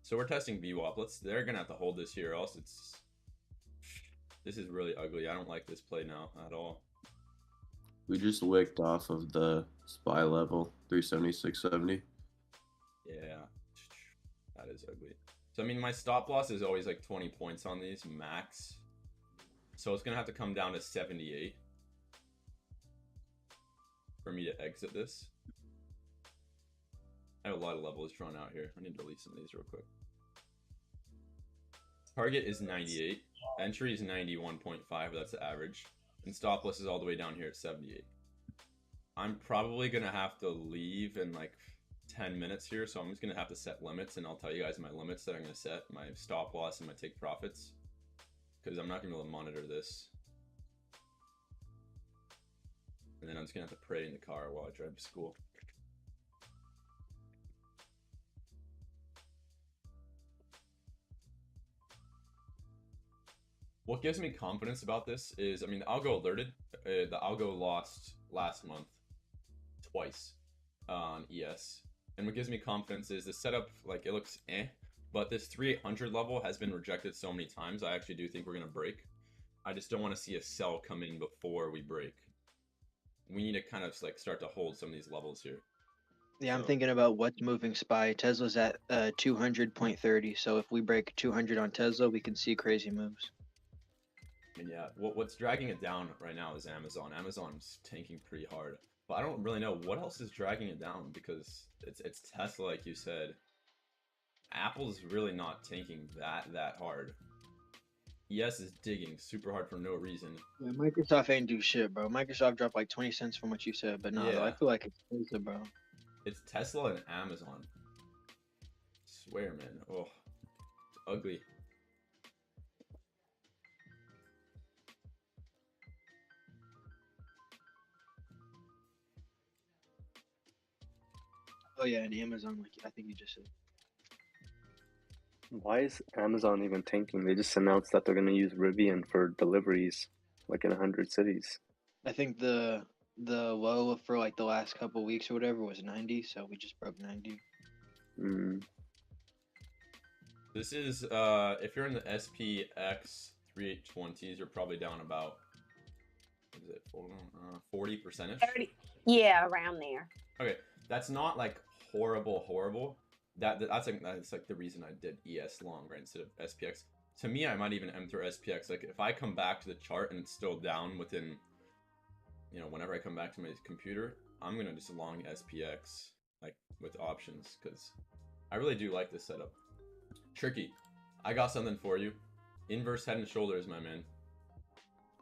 So we're testing VWAP. They're gonna have to hold this here, or else this is really ugly. I don't like this play now at all. We just wicked off of the SPY level, 376.70. Yeah, that is ugly. So I mean, my stop loss is always like 20 points on these max. So it's gonna have to come down to 78 for me to exit this. I have a lot of levels drawn out here. I need to delete some of these real quick. Target is 98. Entry is 91.5. That's the average. And stop loss is all the way down here at 78. I'm probably going to have to leave in like 10 minutes here. So I'm just going to have to set limits. And I'll tell you guys my limits that I'm going to set. My stop loss and my take profits. Because I'm not going to be able to monitor this. And then I'm just going to have to pray in the car while I drive to school. What gives me confidence about this is, I mean, the algo alerted. The algo lost last month twice on ES. And what gives me confidence is the setup, like, it looks but this 3800 level has been rejected so many times. I actually do think we're going to break. I just don't want to see a sell come in before we break. We need to kind of like start to hold some of these levels here. Yeah, I'm So- thinking about what's moving SPY. Tesla's at 200.30. So if we break 200 on Tesla, we can see crazy moves. And yeah, what's dragging it down right now is Amazon. Amazon's tanking pretty hard. But I don't really know what else is dragging it down because it's Tesla, like you said. Apple's really not tanking that hard. ES is digging super hard for no reason. Yeah, Microsoft ain't do shit, bro. Microsoft dropped like 20 cents from what you said, but no, though, I Yeah. feel like it's Tesla, bro. It's Tesla and Amazon. Swear, man. Oh, it's ugly. Oh yeah, and Amazon, like I think you just said. Why is Amazon even tanking? They just announced that they're going to use Rivian for deliveries, like in 100 cities. I think the low for like the last couple weeks or whatever was 90, so we just broke 90. Mm. This is if you're in the SPX 3820s, you're probably down about what is it? 40%ish. 30. Yeah, around there. Okay, that's not like horrible. That's like the reason I did ES long right instead of SPX. To me, I might even enter SPX. Like if I come back to the chart and it's still down within, you know, whenever I come back to my computer, I'm gonna just long SPX like with options because I really do like this setup. Tricky, I got something for you. Inverse head and shoulders, my man.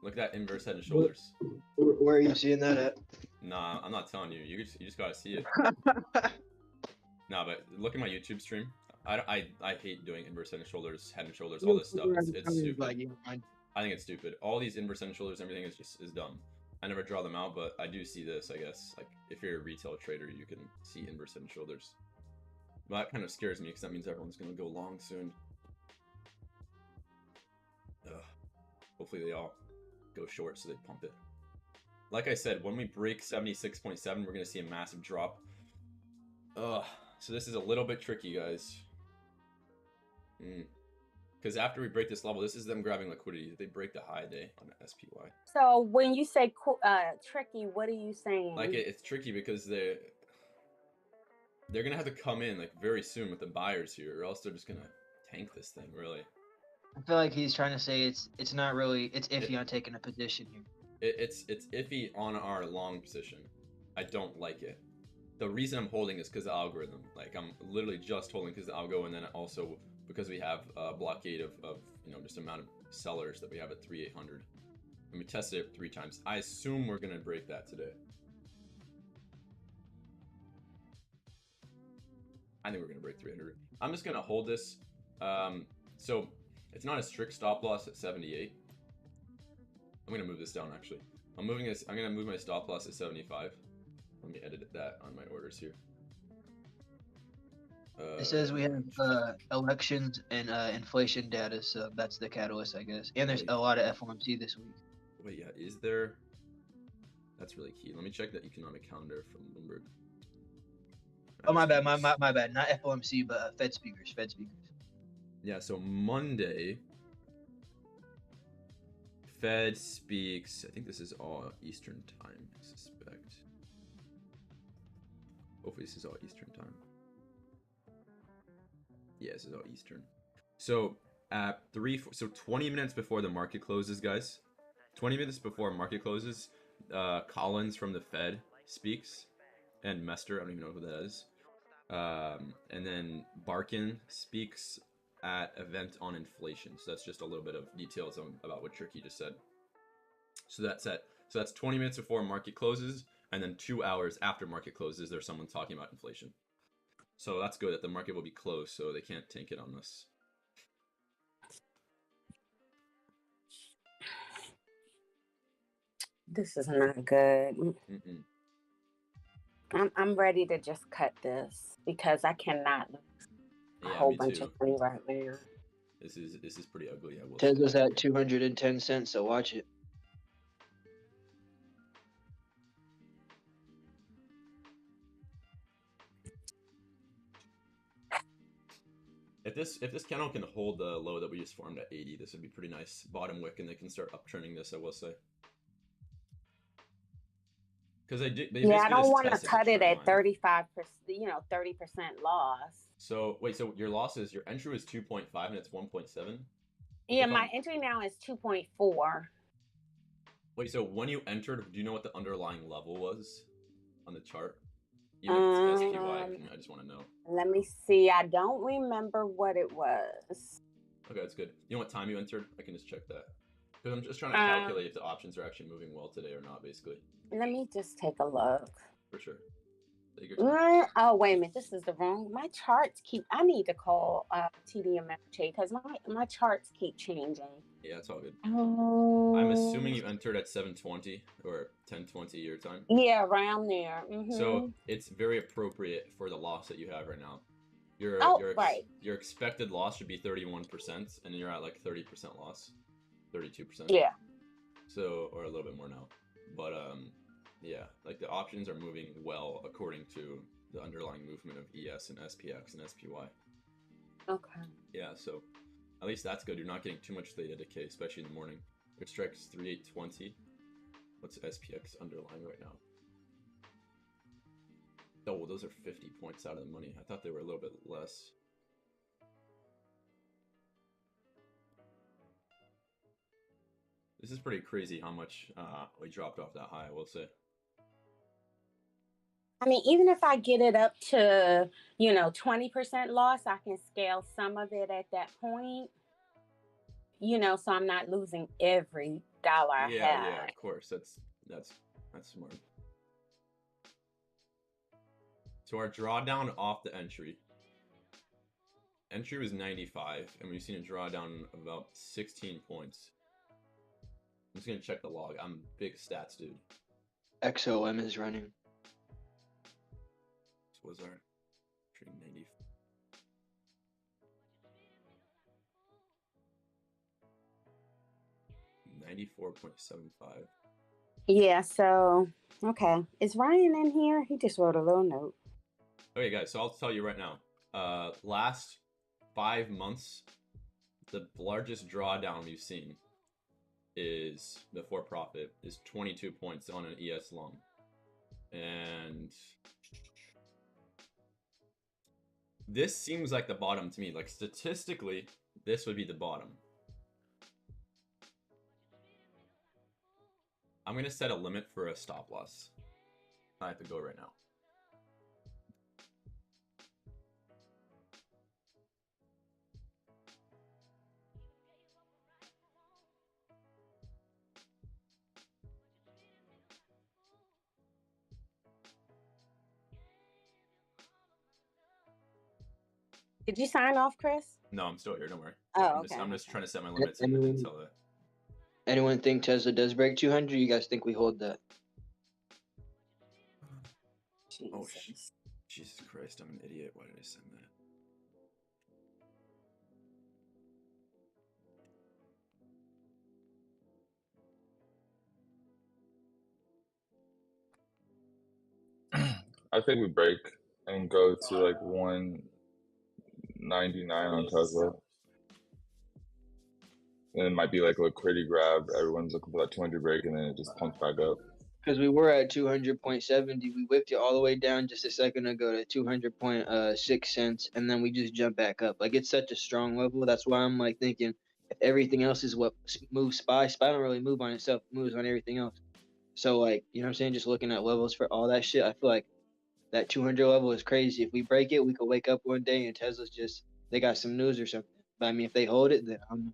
Look at that inverse head and shoulders. Where are you seeing that at? Nah, I'm not telling you. You just gotta see it. Nah, but look at my YouTube stream. I hate doing inverse head and shoulders, all this stuff. It's stupid. Like, you know, I think it's stupid. All these inverse head and shoulders, everything is dumb. I never draw them out, but I do see this. I guess like if you're a retail trader, you can see inverse head and shoulders. But that kind of scares me because that means everyone's gonna go long soon. Ugh. Hopefully they all go short so they pump it. Like I said, when we break 76.7, we're gonna see a massive drop. Ugh. So this is a little bit tricky, guys. Because after we break this level, this is them grabbing liquidity. If they break the high day on SPY. So when you say tricky, what are you saying? Like it's tricky because they're gonna have to come in like very soon with the buyers here, or else they're just gonna tank this thing. Really, I feel like he's trying to say it's not really it's iffy on taking a position here. it's iffy on our long position. I don't like it. The reason I'm holding is because the algorithm. Like I'm literally just holding because the algo, and then also because we have a blockade of you know just amount of sellers that we have at 3,800, and we tested it 3 times. I assume we're gonna break that today. I think we're gonna break 300. I'm just gonna hold this. So it's not a strict stop loss at 78. I'm gonna move this down actually. I'm moving this. I'm gonna move my stop loss at 75. Let me edit that on my orders here. It says we have elections and inflation data, so that's the catalyst, I guess. And there's a lot of FOMC this week. Wait, yeah, is there? That's really key. Let me check the economic calendar from Bloomberg. Oh, my bad, my bad. Not FOMC, but Fed speakers. Yeah, so Monday, Fed speaks. I think this is all Eastern time, I suspect. Hopefully this is all Eastern time. Yeah, this is all Eastern. So at 20 minutes before the market closes, guys. 20 minutes before market closes, Collins from the Fed speaks, and Mester, I don't even know who that is. And then Barkin speaks at event on inflation. So that's just a little bit of details about what Tricky just said. So that's 20 minutes before market closes, and then 2 hours after market closes, there's someone talking about inflation. So that's good that the market will be closed, so they can't tank it on this. This is not good. Mm-mm. I'm ready to just cut this because I cannot lose a whole bunch of money right now. This is pretty ugly. I will. Tesla's at 210 cents, so watch it. If this candle can hold the low that we just formed at 80, this would be pretty nice bottom wick, and they can start uptrending this. I will say. Because I don't want to cut it at 35%, 30% loss. So wait, so your entry was 2.5 and it's 1.7? Yeah, my entry now is 2.4. Wait, so when you entered, do you know what the underlying level was on the chart? Even if it's SPY, I just want to know. Let me see. I don't remember what it was. Okay, that's good. You know what time you entered? I can just check that. Because I'm just trying to calculate if the options are actually moving well today or not, basically. Let me just take a look. For sure. Oh, wait a minute. This is the wrong. My charts I need to call TD Ameritrade because my charts keep changing. Yeah, it's all good. Oh. I'm assuming you entered at 7:20 or 10:20 your time. Yeah, around there. Mm-hmm. So it's very appropriate for the loss that you have right now. Your expected loss should be 31%, and you're at like 30% loss, 32%. Yeah. So, or a little bit more now, but yeah, like the options are moving well according to the underlying movement of ES and SPX and SPY. Okay. Yeah, so at least that's good. You're not getting too much theta decay, especially in the morning. Your strike is 3820. What's SPX underlying right now? Oh, well, those are 50 points out of the money. I thought they were a little bit less. This is pretty crazy how much we dropped off that high, I will say. I mean, even if I get it up to, 20% loss, I can scale some of it at that point. So I'm not losing every dollar I have. Yeah, of course. That's smart. So our drawdown off the entry. Entry was 95, and we've seen a drawdown of about 16 points. I'm just gonna check the log. I'm a big stats dude. XOM is running. So was our entry 90? $94.75. Yeah, so okay. Is Ryan in here? He just wrote a little note. Okay, guys, so I'll tell you right now. Last 5 months, the largest drawdown we've seen is the for-profit is 22 points on an ES long. And this seems like the bottom to me. Like statistically, this would be the bottom. I'm gonna set a limit for a stop loss. I have to go right now. Did you sign off, Kris? No, I'm still here. Don't worry. Oh, I'm just trying to set my Yeah, limits until that. Anyone think Tesla does break 200? You guys think we hold that? Oh, Jesus Christ! I'm an idiot. Why did I send that? I think we break and go to like 199 on Tesla. And it might be like a liquidity grab. Everyone's looking for that 200 break, and then it just pumps back up. Because we were at 200.70, we whipped it all the way down just a second ago to 200.6 cents, and then we just jumped back up. Like, it's such a strong level. That's why I'm like thinking if everything else is what moves SPY. SPY don't really move on itself, it moves on everything else. So like, you know what I'm saying? Just looking at levels for all that shit, I feel like that 200 level is crazy. If we break it, we could wake up one day and Tesla's just they got some news or something. But I mean, if they hold it, then I'm.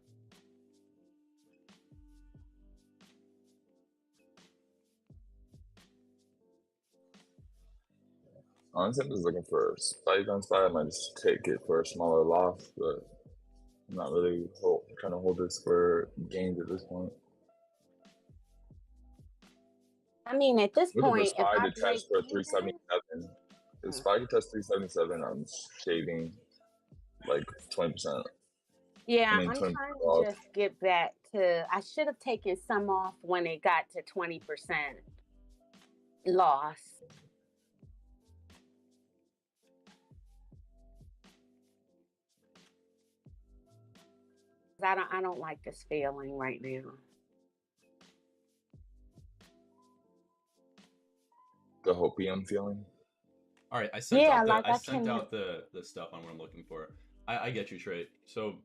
Honestly, I'm just looking for a spike on SPY. I might just take it for a smaller loss, but I'm not really trying to hold this for gains at this point. I mean, at this Looking for point, if SPY I to test for break even, 377. If SPY can test 377, I'm shaving like 20%. yeah, I mean, I'm 20% trying off. to just get back to. I should have taken some off when it got to 20% loss. I don't like this feeling right now. The hopium feeling. All right, I sent Yeah, out the like I I sent can. out the stuff on what I'm looking for. I get you, Trey. So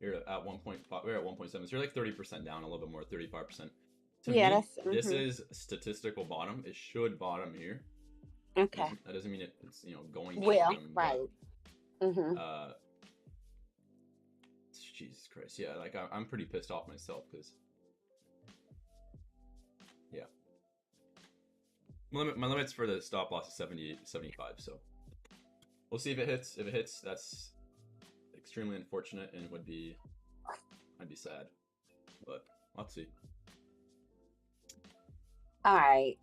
you're at 1.5. We're at 1.7. So you're like 30% down, a little bit more, 35%. To Yeah, me, that's this is statistical bottom. It should bottom here. okay. That doesn't mean it's going to Well, bottom. right. Mm-hmm. Jesus Christ, yeah. Like I'm pretty pissed off myself because, yeah. My limits for the stop loss is 75. So we'll see if it hits. If it hits, that's extremely unfortunate and I'd be sad. But let's see. All right.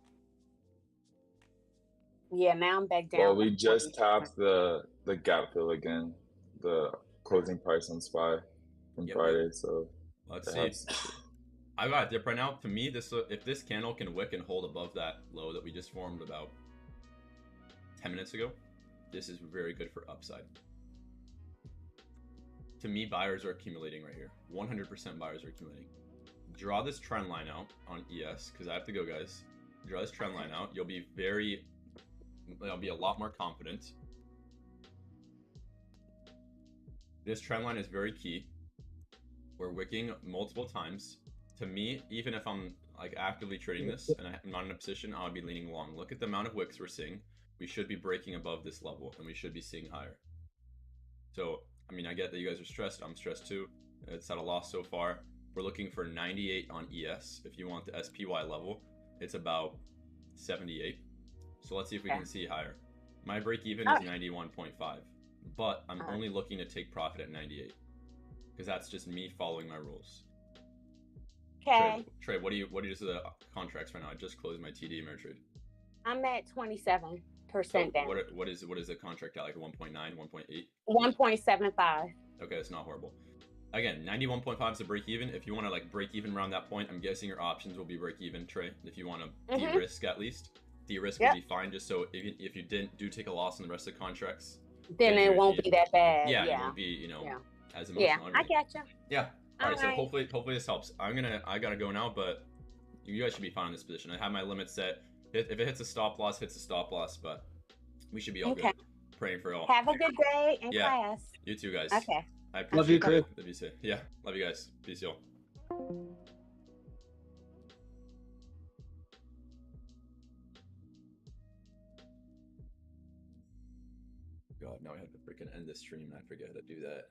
Yeah, now I'm back down. Well, we just tapped the gap fill again, the closing price on SPY from Friday. So let's see. I got a dip right now. To me, if this candle can wick and hold above that low that we just formed about 10 minutes ago, this is very good for upside. To me, buyers are accumulating right here. 100% buyers are accumulating. Draw this trend line out on ES, because I have to go, guys. Draw this trend line out. You'll be a lot more confident. This trend line is very key. We're wicking multiple times. To me, even if I'm like actively trading this and I'm not in a position, I'll be leaning long. Look at the amount of wicks we're seeing. We should be breaking above this level and we should be seeing higher. So, I mean, I get that you guys are stressed. I'm stressed too. It's at a loss so far. We're looking for 98 on ES. If you want the SPY level, it's about 78. So let's see if we can see higher. My break even is 91.5, but I'm only looking to take profit at 98 because that's just me following my rules. Okay. Trey, what do you do the contracts right now? I just closed my TD Ameritrade. I'm at 27% down. What is the contract at, like 1.9, 1.8? 1.75. Okay, that's not horrible. Again, 91.5 is the break even. If you want to like break even around that point, I'm guessing your options will be break even, Trey. If you want to de-risk at least, de-risk would be fine. Just so if you do take a loss in the rest of the contracts, then it won't be that bad. Yeah, it won't be as emotional. Yeah, I get you. Yeah. All right, so hopefully this helps. I gotta go now, but you guys should be fine in this position. I have my limit set. If it hits a stop loss, but we should be all good. Praying for all. Have a good day in class. You too, guys. Okay. I appreciate it. Love you, Chris. Yeah, love you guys. Peace, y'all. God, now I have to freaking end this stream and I forget how to do that.